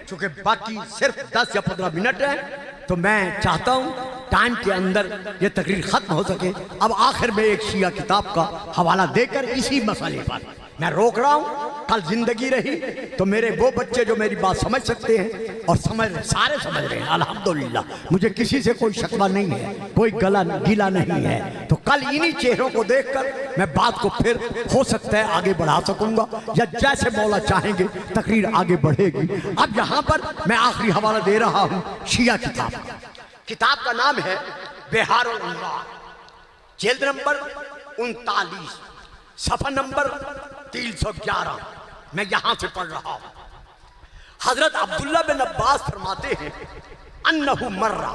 चूंकि बाकी सिर्फ 10 या 15 मिनट है, तो मैं चाहता हूं टाइम के अंदर ये तकरीर खत्म हो सके। अब आखिर में एक शिया किताब का हवाला देकर इसी मसले पर मैं रोक रहा हूं। कल जिंदगी रही तो मेरे वो बच्चे जो मेरी बात समझ सकते हैं और सारे समझ रहे हैं अल्हम्दुलिल्लाह, मुझे किसी से कोई शकवा नहीं है, कोई गिला नहीं है। तो कल इन्हीं चेहरों को देखकर मैं बात को फिर हो सकता है आगे बढ़ा सकूंगा, या जैसे मौला चाहेंगे तकरीर आगे बढ़ेगी। अब यहाँ पर मैं आखिरी हवाला दे रहा हूँ शिया किताब का नाम है बिहारुल अन्वार, जिल्द नंबर 39, सफ़ा नंबर 311। मैं यहां से पढ़ रहा हूं। हजरत अब्दुल्ला बिन अब्बास फरमाते हैं, अन्नहु मर्रा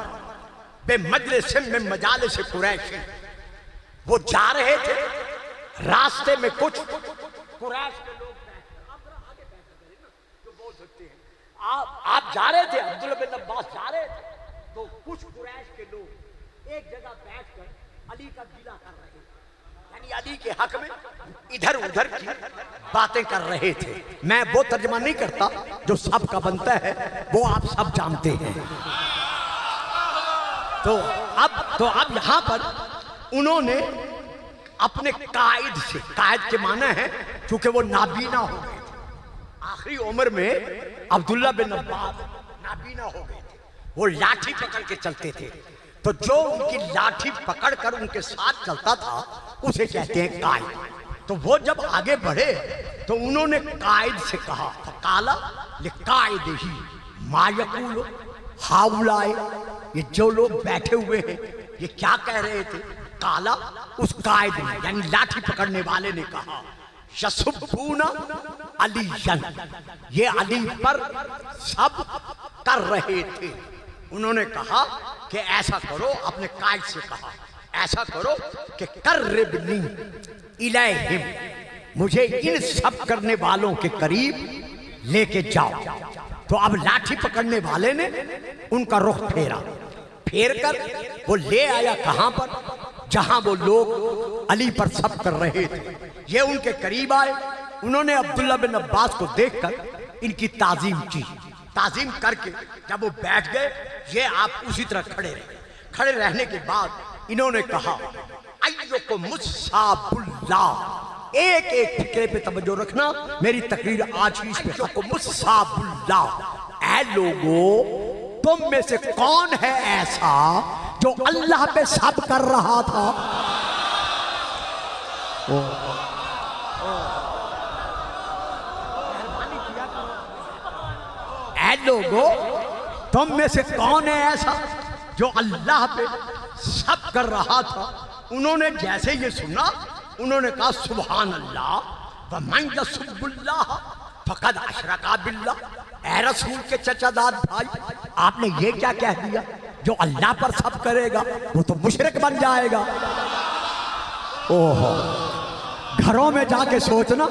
बे मजलिस में मजालिस कुरैश, वो जा रहे थे, रास्ते में कुछ कुरैश के लोग जो बोल सकते हैं, आप जा रहे थे, अब्दुल्ला बिन अब्बास जा रहे थे, तो कुछ कुरैश के लोग एक जगह बैठकर अली का गिला कर रहे थे, यानी अली के हक में इधर उधर की बातें कर रहे थे। मैं वो तर्जमा नहीं करता जो सबका बनता है, वो आप सब जानते हैं। तो अब यहां पर उन्होंने अपने कायद से, कायद के माना है क्योंकि वो नाबीना हो गए थे, आखिरी उम्र में अब्दुल्ला बिन अब्बास नाबीना हो गए थे, वो लाठी पकड़ के चलते थे। तो जो उनकी लाठी पकड़कर उनके साथ चलता था उसे कहते हैं कायद। तो वो जब आगे बढ़े तो उन्होंने कायद से कहा, काला ले कायद ही मायकूल हाउलाए, ये जो लोग बैठे हुए हैं ये क्या कह रहे थे। काला उस कायद ने यानी लाठी पकड़ने वाले ने कहा, यसुब्बूना अलीयन, ये अली पर सब कर रहे थे। उन्होंने कहा कि ऐसा करो, अपने कायद से कहा ऐसा करो कि कर्रिबनी इलैहिम, मुझे इन सब करने वालों के करीब लेके जाओ। तो अब लाठी पकड़ने वाले ने उनका रुख फेर कर वो ले आया कहां पर, जहां वो लोग अली पर सब कर रहे थे। ये उनके करीब आए, उन्होंने अब्दुल्ला बिन अब्बास को देखकर इनकी ताजीम की। ताजीम करके जब वो बैठ गए, ये आप उसी तरह खड़े रहे। खड़े रहने के बाद इन्होंने कहा, अय्युको मुस्साबुल्ला, एक एक फिक्रे पे तवज्जो रखना, मेरी तकरीर आज ही इसमें को मुस्साबुल्ला, ऐ लोगों तुम में से कौन है ऐसा जो अल्लाह पे सब कर रहा था। ऐ लोगों तुम में से कौन है ऐसा जो अल्लाह पे सब कर रहा था। उन्होंने जैसे ये सुना, उन्होंने कहा सुभान अल्लाह व मन यसुब्बुल्लाह फकद अशरका बिल्लाह। ऐ रसूल के चचादाद भाई, आपने ये क्या कह दिया, जो अल्लाह पर सब करेगा वो तो मुशरिक बन जाएगा। ओहो, घरों में जाके सोचना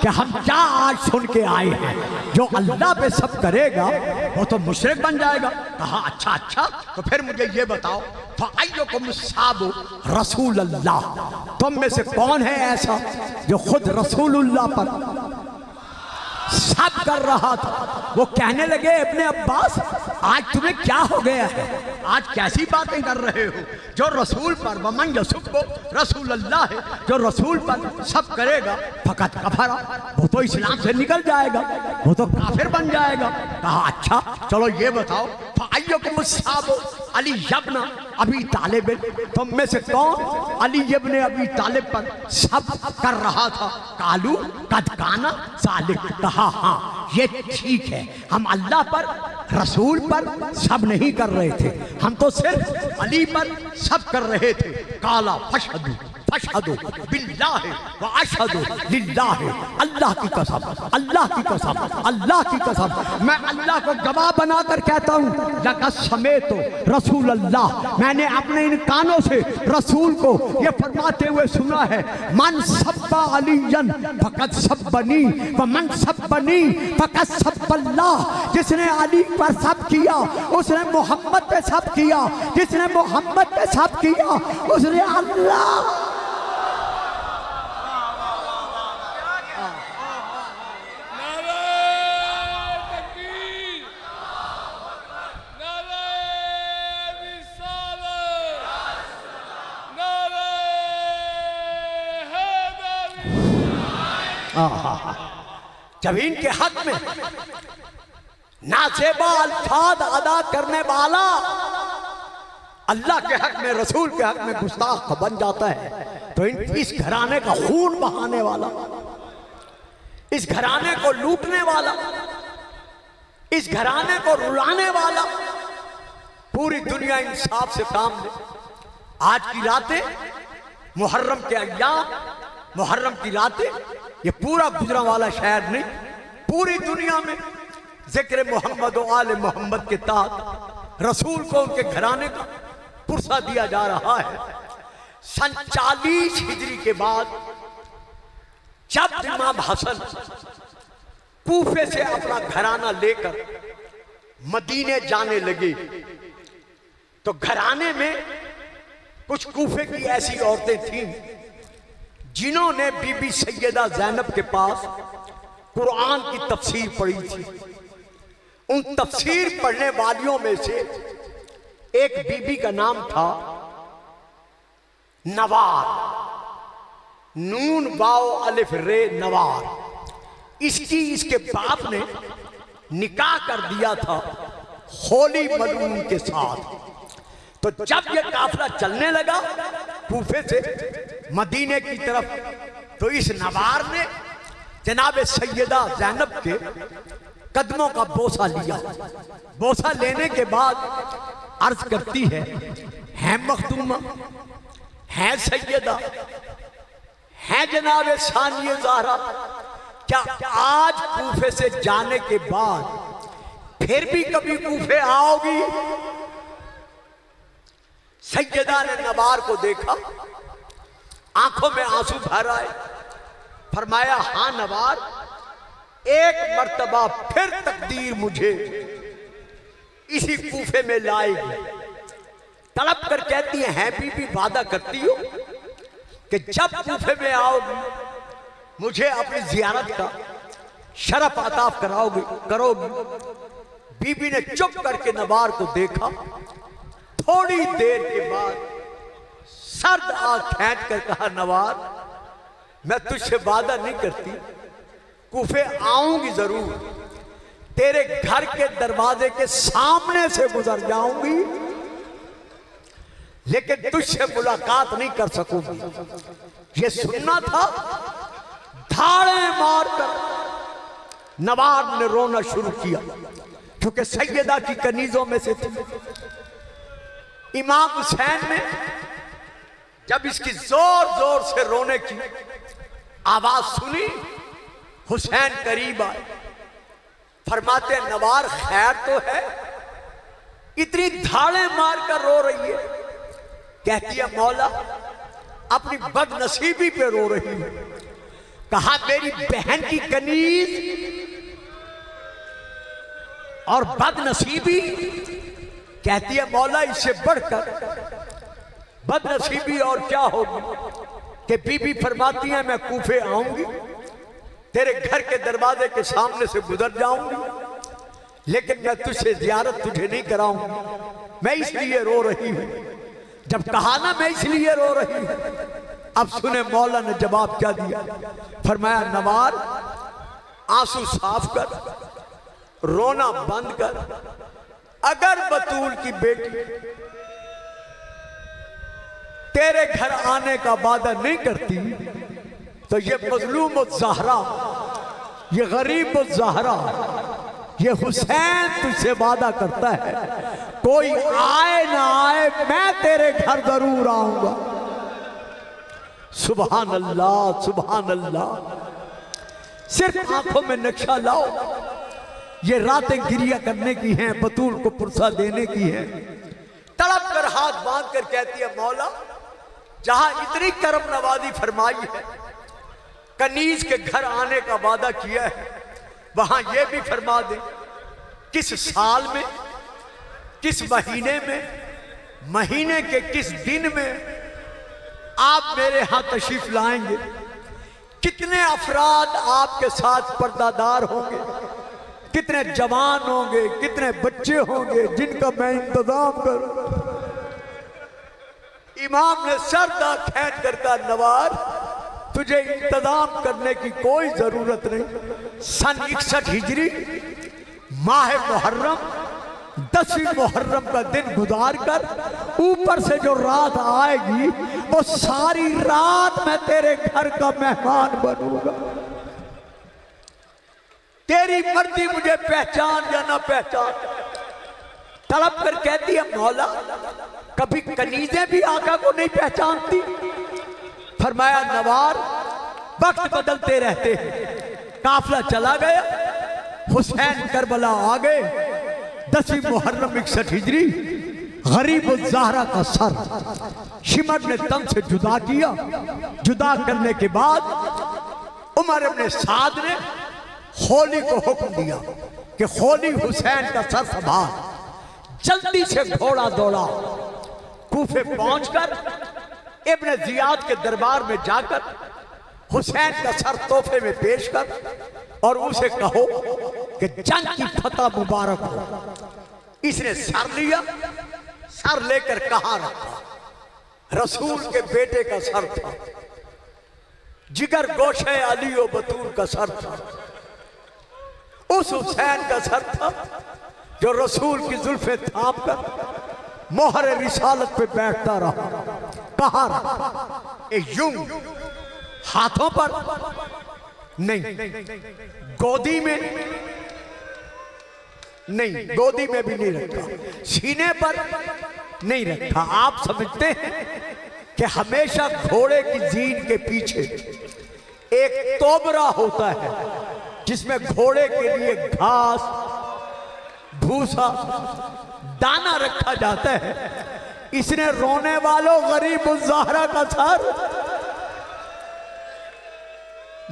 कि हम क्या आज सुन के आए हैं, जो अल्लाह पे सब करेगा वो तो मुशरिक बन जाएगा। कहा अच्छा, तो फिर मुझे ये बताओ, फ़अय्युकुम साबु रसूलुल्लाह, तुम में से कौन है ऐसा जो खुद रसूलुल्लाह पर सब कर रहा था। वो कहने लगे इब्ने अब्बास आज तुम्हें क्या हो गया है, आज कैसी बातें कर रहे हो, जो रसूल पर वमन यसुब्बु रसूल अल्लाह है, जो रसूल पर सब करेगा फकत कफरा, वो तो इस्लाम से निकल जाएगा, वो तो काफिर बन जाएगा। कहा अच्छा चलो ये बताओ फ़अय्युकुम अस्साबु अली इब्न अबी तालिब, तुम में से कौन अली इब्न अबी तालिब पर सब कर रहा था। कालू कद काना सालिक, कहा हाँ ये ठीक है, हम अल्लाह पर रसूल पर सब नहीं कर रहे थे, हम तो सिर्फ अली पर सब कर रहे थे। काला फशहदू फशहदू बिल्लाहि व अशहदु लिल्लाहि, अल्लाह की कसम, अल्लाह की कसम, अल्लाह की कसम, मैं अल्लाह को गवाह बनाकर कहता हूँ लक़द समेअतु रसूल अल्लाह, मैंने अपने इन कानों से रसूल को ये फरमाते हुए सुना है, मन सब्बा अलीयन फक़द सब्बनी व मन सब्बनी फक़द सब्बल्लाह, जिसने अली पर सब किया उसने मोहम्मद पे सब किया, जिसने मोहम्मद पे सब किया उसने अल्लाह। जब इनके हक में नासेबा अल्फाज अदा करने वाला अल्लाह के हक में रसूल के हक में गुस्ताख बन जाता है, तो इस घराने का खून बहाने वाला, इस घराने को लूटने वाला, इस घराने को रुलाने वाला पूरी दुनिया इंसाफ से काम ले। आज की रातें मुहर्रम के अय्याम, मुहर्रम की रातें, ये पूरा गुजरांवाला शहर नहीं, पूरी दुनिया में जिक्र मोहम्मद और आले मोहम्मद के तहत रसूल को उनके घराने का पुरसा दिया जा रहा है। सन 40 हिजरी के बाद जब इमाम हसन कूफे से अपना घराना लेकर मदीने जाने लगे, तो घराने में कुछ कूफे की ऐसी औरतें थीं जिन्होंने बीबी सैयदा ज़ैनब के पास कुरान की तफसीर पढ़ी थी। उन तफसीर पढ़ने वालियों में से एक बीबी का नाम था नवार, नून वाओ अलिफ रे नवार। इसके बाप ने निकाह कर दिया था होली मलून के साथ। तो जब यह काफिला चलने लगा कूफे से मदीने की तरफ, तो इस नवार ने जनाब सैयदा ज़ैनब के कदमों का बोसा लिया। बोसा लेने के बाद अर्ज करती है मखदूमा, है सैयदा, है जनाब सानिया ज़हरा, क्या आज कूफे से जाने के बाद फिर भी कभी कूफे आओगी? सैयदा ने नवार को देखा, आंखों में आंसू भर आए, फरमाया हाँ नवार, एक मर्तबा फिर तकदीर मुझे इसी कूफे में लाएगी। तड़प कर कहती है बीबी वादा करती हो कि जब कूफे में आओगी मुझे अपनी जियारत का शरफ अता करोगी। बीबी ने चुप करके नवार को देखा, थोड़ी देर के बाद सर्द आंख खींच कर कहा नवार, मैं तुझसे वादा नहीं करती, कूफे आऊंगी जरूर, तेरे घर के दरवाजे के सामने से गुजर जाऊंगी, लेकिन तुझसे मुलाकात नहीं कर सकूंगी। ये सुनना था। धाड़े मारकर नवाब ने रोना शुरू किया, क्योंकि सैयदा की कनीजों में से थी। इमाम हुसैन ने जब इसकी जोर जोर से रोने की आवाज सुनी, हुसैन करीब आए, फरमाते नवार खैर तो है, इतनी धाड़े मारकर रो रही है? कहती है मौला अपनी बदनसीबी पे रो रही है। कहा मेरी बहन की कनीज और बदनसीबी? कहती है मौला इससे बढ़कर बदनसीबी और क्या होगी? कि बीबी फरमाती है मैं कूफे आऊंगी, तेरे घर के दरवाजे के सामने से गुजर जाऊंगी, लेकिन मैं तुझसे ज़ियारत तुझे नहीं कराऊंगी। मैं इसलिए रो रही हूं। जब कहा ना मैं इसलिए रो रही हूं, अब सुने मौला ने जवाब क्या दिया। फरमाया नवार, आंसू साफ कर, रोना बंद कर। अगर बतूल की बेटी तेरे घर आने का वादा नहीं करती तो ये मजलूम ज़हरा, ये गरीब ज़हरा, ये हुसैन तुझसे वादा करता है, कोई आए ना आए मैं तेरे घर जरूर आऊंगा। सुभान अल्लाह, सुभान अल्लाह। सिर्फ आंखों में नक्शा लाओ, ये रातें गिरिया करने की हैं, बतूल को पुरसा देने की है। तड़प कर हाथ बांध कर कहती है मौला, जहां इतनी करम नवाजी फरमाई है, कनीज के घर आने का वादा किया है, वहां यह भी फरमा दे किस साल में, किस महीने में, महीने के किस दिन में आप मेरे यहां तशरीफ लाएंगे, कितने अफराद आपके साथ पर्दादार होंगे, कितने जवान होंगे, कितने बच्चे होंगे जिनका मैं इंतजाम करूं। इमाम ने सरदा खैन कर कहा, नवार तुझे इंतजाम करने की कोई जरूरत नहीं। सन 61 हिजरी माह मुहर्रम 10वीं मुहर्रम का दिन गुजार कर ऊपर से जो रात आएगी वो सारी रात मैं तेरे घर का मेहमान बनूंगा। तेरी मर्जी मुझे पहचान या ना पहचान। तड़प कर कहती है मौला, कभी कनीजें भी आका को नहीं पहचानती। फरमाया नवार, वक्त बदलते रहते हैं। काफिला चला गया, हुसैन करबला आ गए। 10वीं मुहर्रम 61 हिजरी गरीब ज़हरा का सर शिमर ने तन से जुदा किया। जुदा करने के बाद उमर इब्न साद ने होली को हुक्म दिया कि होली हुसैन का सर संभाल। जल्दी से घोड़ा दौड़ा, कूफे पहुंचकर इब्न जियाद के दरबार में जाकर हुसैन का सर तोहफे में पेश कर और उसे कहो कि जंग की फतह मुबारक हो। इसने सर लिया, सर लेकर कहां रखा? रसूल के बेटे का सर था, जिगर गोशे अली और बतूल का सर था। उस हुसैन का सर था जो रसूल की जुल्फे थाम कर मोहर रिसालत पे बैठता रहा। कहां रहा? यूं हाथों पर नहीं, गोदी में नहीं, गोदी में भी नहीं रखा, सीने पर नहीं रखा। आप समझते हैं कि हमेशा घोड़े की जीन के पीछे एक तोबरा होता है जिसमें घोड़े के लिए घास, भूसा, दाना रखा जाता है। इसने रोने वालों गरीब ज़हरा का सर,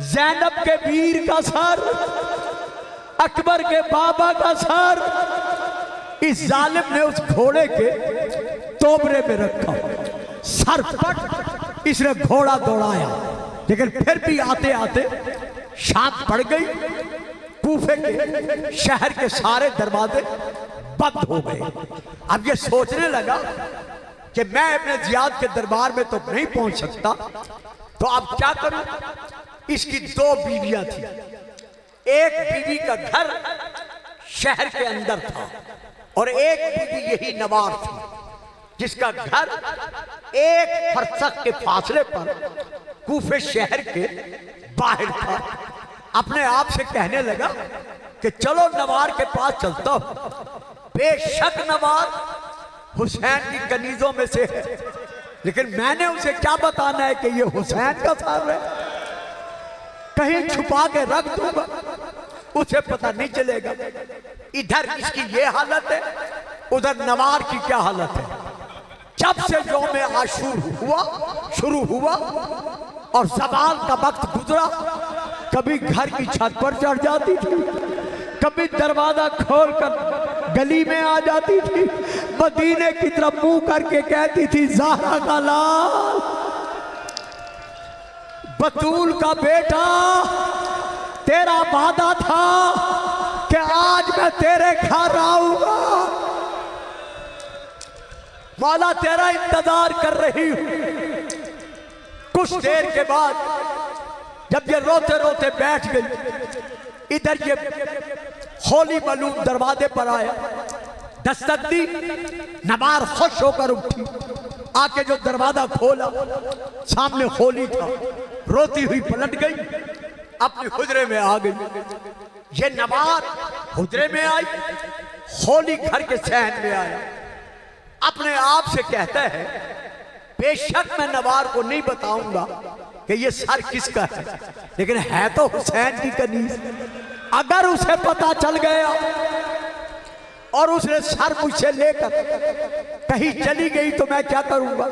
ज़ैनब के वीर का सर, अकबर के बाबा का सर इस जालिम ने उस घोड़े के तोबरे में रखा। सर पट इसने घोड़ा दौड़ाया, लेकिन फिर भी आते आते शाम पड़ गई। कूफे के शहर के सारे दरवाजे बंद हो गए। अब ये सोचने लगा कि मैं अपने जियाद के दरबार में तो नहीं पहुंच सकता, तो अब क्या करूं? इसकी 2 बीवियां थी। एक बीवी का घर शहर के अंदर था और एक बीवी यही नवार थी जिसका घर एक फरसख के फासले पर कूफे शहर के बाहर था। अपने आप से कहने लगा कि चलो नवार के पास चलता हूं। बेशक नवार हुसैन की कनीजों में से है, लेकिन मैंने उसे क्या बताना है कि ये हुसैन का सर है? कहीं छुपा के रख दूंगा, उसे पता नहीं चलेगा। इधर इसकी ये हालत है, उधर नवार की क्या हालत है। जब से यौम आशूर शुरू हुआ और ज़वाल का वक्त गुजरा, कभी घर की छत पर चढ़ जाती थी, कभी दरवाजा खोलकर गली में आ जाती थी, मदीने की तरफ मुंह करके कहती थी, ज़हरा का लाल, बतूल का बेटा, तेरा वादा था कि आज मैं तेरे घर आऊंगा, मौला तेरा इंतजार कर रही हूं। कुछ देर के बाद जब ये रोते रोते बैठ गई, इधर ये होली मलूम दरवाजे पर आया, दस्तक दी। नवार खुश होकर उठी, आके जो दरवाजा खोला, सामने होली था। रोती हुई पलट गई, अपने हुजरे में आ गई। ये नवार हुजरे में आई, होली घर के सहन में आया। अपने आप से कहता है, बेशक मैं नवार को नहीं बताऊंगा कि ये सर किसका है, लेकिन है तो हुसैन की कनीज। अगर उसे पता चल गया और उसने सर मुझसे लेकर कहीं चली गई तो मैं क्या करूंगा?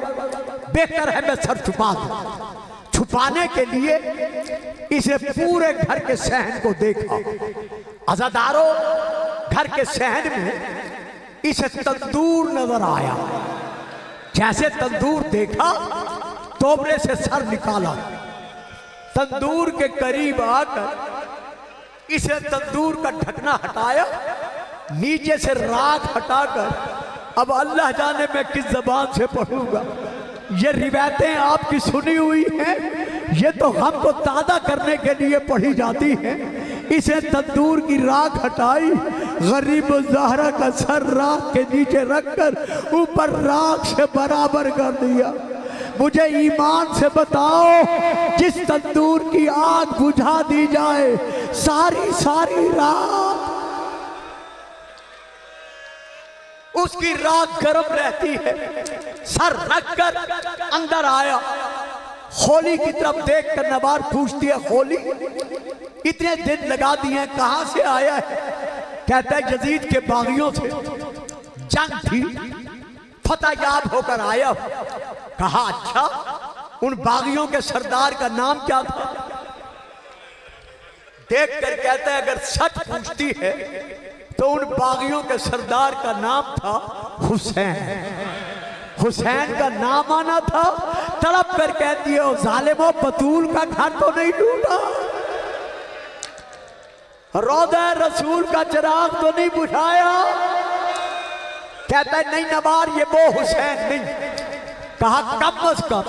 बेहतर है मैं सर छुपा दूं। छुपाने के लिए इसे पूरे घर के सहन को देखा। अज़ादारों, घर के सहन में इसे तंदूर नजर आया। जैसे तंदूर देखा, तोबरे से सर निकाला। तंदूर के करीब आकर इसे तंदूर का ढकना हटाया, नीचे से राख हटाकर अब अल्लाह जाने मैं किस जबान से पढ़ूंगा। ये रिवायतें आपकी सुनी हुई हैं, ये तो हमको ताज़ा करने के लिए पढ़ी जाती हैं। इसे तंदूर की राख हटाई, गरीब ज़हरा का सर राख के नीचे रखकर ऊपर राख से बराबर कर दिया। मुझे ईमान से बताओ, जिस तंदूर की आग बुझा दी जाए, सारी सारी रात उसकी राख गर्म रहती है। सर रखकर अंदर आया, होली की तरफ देखकर नवार पूछती है, होली इतने दिन लगा दिए हैं, कहां से आया है? कहता है यजीद के बागियों से जंग थी, फतह याब होकर आया। कहा अच्छा, उन बागियों के सरदार का नाम क्या था? देखकर कहता है अगर सच पूछती है तो उन बागियों के सरदार का नाम था हुसैन। हुसैन का नाम आना था। तड़प कर कहती है, जालिमो बतूल का घर तो नहीं लूटा, रोज़ा रसूल का चिराग तो नहीं बुझाया? कहता है नहीं नवार, ये वो हुसैन नहीं। कहा कम अज कम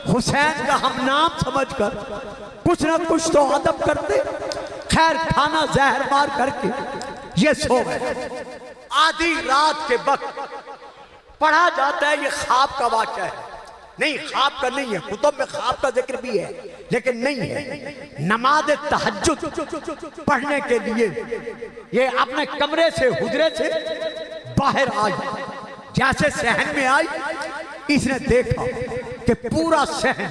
हुसैन का हम नाम समझकर कुछ ना कुछ तो अदब करते। खैर खाना जहर मार करके ये सो गए। आधी रात के वक्त पढ़ा जाता है ये ख्वाब का वाक़या है। नहीं, ख्वाब का नहीं है, कुतुब में ख्वाब का जिक्र भी है लेकिन नहीं है। नमाज तहज्जुद पढ़ने के लिए ये अपने कमरे से, हुजरे से बाहर आई। जैसे सहन में आई, इसने देखा कि पूरा सहन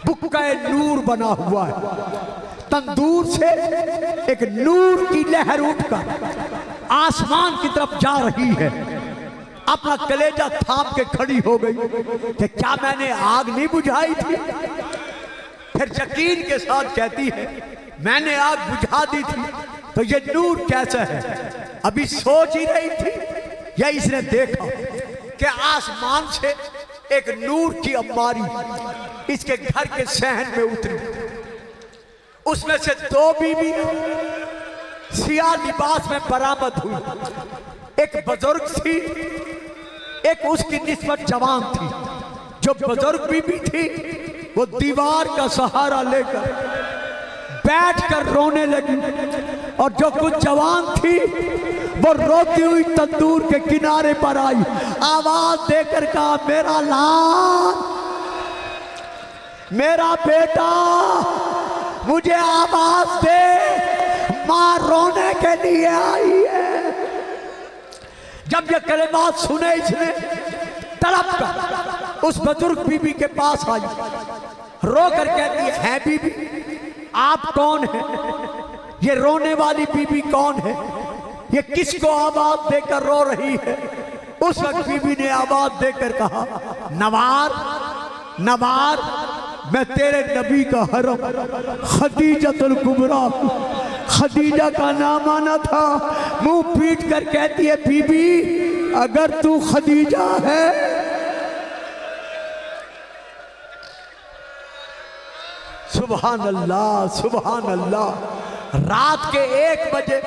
बुक्काए नूर बना हुआ है। तंदूर से एक नूर की लहर उठकर आसमान की तरफ जा रही है। अपना कलेजा थाम के खड़ी हो गई कि क्या मैंने आग नहीं बुझाई थी? फिर यकीन के साथ कहती है, मैंने आग बुझा दी थी तो ये नूर कैसा है? अभी सोच ही रही थी, या इसने देखा कि आसमान से एक नूर की अम्बारी इसके घर के सहन में उतरी। उसमें से दो बीवी सियाह लिबास में बरामद हुई। एक बुजुर्ग थी, एक उसकी निस्बत जवान थी। जो बुजुर्ग बीबी थी वो दीवार का सहारा लेकर बैठकर रोने लगी, और जो कुछ जवान थी वो रोती हुई तंदूर के किनारे पर आई। आवाज देकर कहा, मेरा लाल, मेरा बेटा, मुझे आवाज दे, मां रोने के लिए आई है। जब ये कलिमात सुने इसने, तड़प कर उस बुजुर्ग बीबी के पास आई, रो कर कहती है बीबी आप कौन है? ये रोने वाली बीबी कौन है? ये किसको आवाज देकर रो रही है? उस वक्त बीबी ने आवाज देकर कहा, नवार, नवार, मैं तेरे नबी का हरम खदीजतुल कुबरा, खदीजा का नाम आना था। मुंह पीट कर कहती है, बीबी अगर तू खदीजा है, सुभान अल्लाह, सुभान अल्लाह। रात के 1 बजे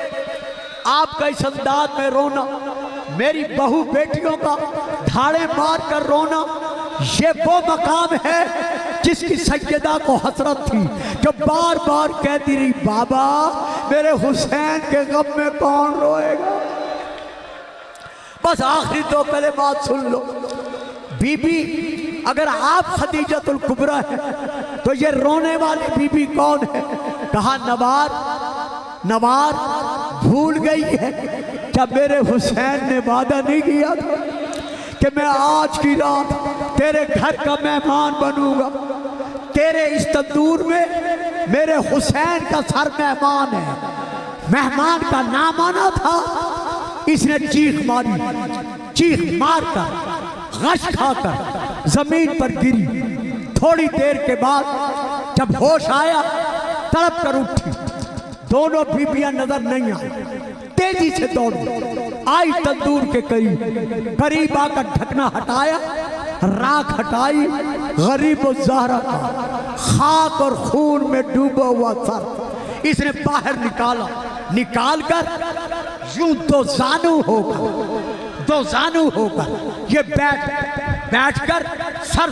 आपका इस अंदाज में रोना, मेरी बहू बेटियों का धाड़े मार कर रोना, ये वो मकाम है जिसकी सैयदा को हसरत थी, जो बार बार कहती रही, बाबा मेरे हुसैन के गम में कौन रोएगा। बस आखिरी 2 कलिमात सुन लो। बीबी, अगर आप खदीजतुल कुबरा है तो ये रोने वाली बीबी कौन है? कहा नवार भूल गई है क्या मेरे हुसैन ने वादा नहीं किया था कि मैं आज की रात तेरे घर का मेहमान बनूंगा, तेरे इस तंदूर में मेरे हुसैन का सर मेहमान है। मेहमान का नाम आना था, इसने चीख मारी, चीख मारकर गश खाकर जमीन पर गिरी। थोड़ी देर के बाद जब होश आया तड़प कर उठी, दोनों बीबियां नजर नहीं आई, तेजी से दौड़ी आई तंदूर के करीब आकर ढकना हटाया, राख हटाई, गरीब ज़हरा का खाक और खून में डूबा हुआ सर इसने बाहर निकाल कर यूं दो जानू होकर ये बैठकर सर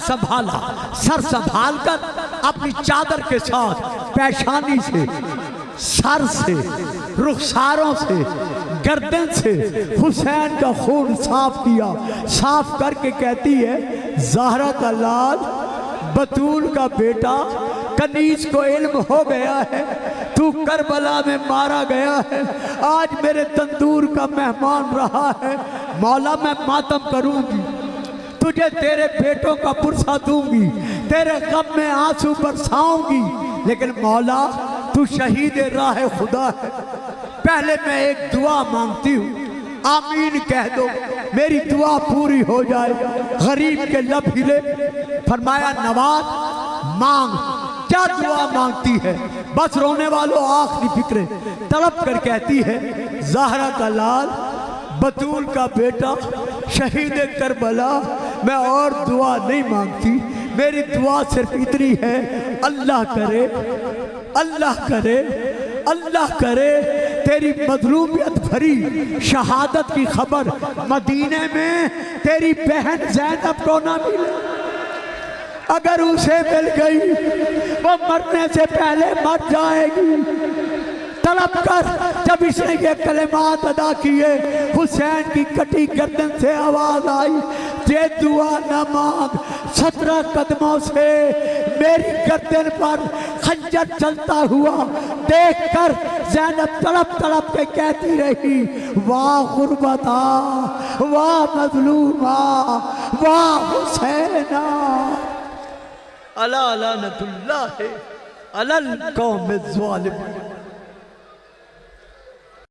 संभाल कर अपनी चादर के साथ पेशानी से, सर से, रुखसारों से, गर्दन से हुसैन का खून साफ किया। साफ करके कहती है, ज़हरा का लाल, बतूल का बेटा, कनीज को इल्म हो गया है, तू करबला में मारा गया है, आज मेरे तंदूर का मेहमान रहा है। मौला मैं मातम करूंगी, तुझे तेरे बेटों का पुरसा दूंगी, तेरे गम में आंसू बरसाऊंगी, लेकिन मौला तू शहीद राह खुदा है। पहले मैं एक दुआ मांगती हूँ, आमीन कह दो, मेरी दुआ पूरी हो जाए। गरीब के लब हिले। फरमाया, नवाज मांग, क्या दुआ मांगती है? बस रोने वालों आखिरी फिक्रे। तड़प कर कहती है, ज़हरा का लाल, बतूल का बेटा, शहीद करबला, मैं और दुआ नहीं मांगती, मेरी दुआ सिर्फ इतनी है, अल्लाह करे, अल्लाह करे, अल्लाह करे तेरी मजलूमियत भरी शहादत की खबर मदीने में तेरी बहन ज़ैनब को ना मिले। अगर उसे मिल गई वो मरने से पहले मर जाएगी। तड़प कर जब इसने ये कलिमात अदा किए, हुसैन की कटी गर्दन से आवाज आई, ये दुआ न मांग, 17 कदमों से मेरी गर्दन पर खंजर चलता हुआ देखकर ज़ैनब तड़प तड़प के कहती रही, वाह गुरबता, वाह मजलूमा, वाह हुसैना, अला लानतुल्लाह अलल कौम ज़ालिम।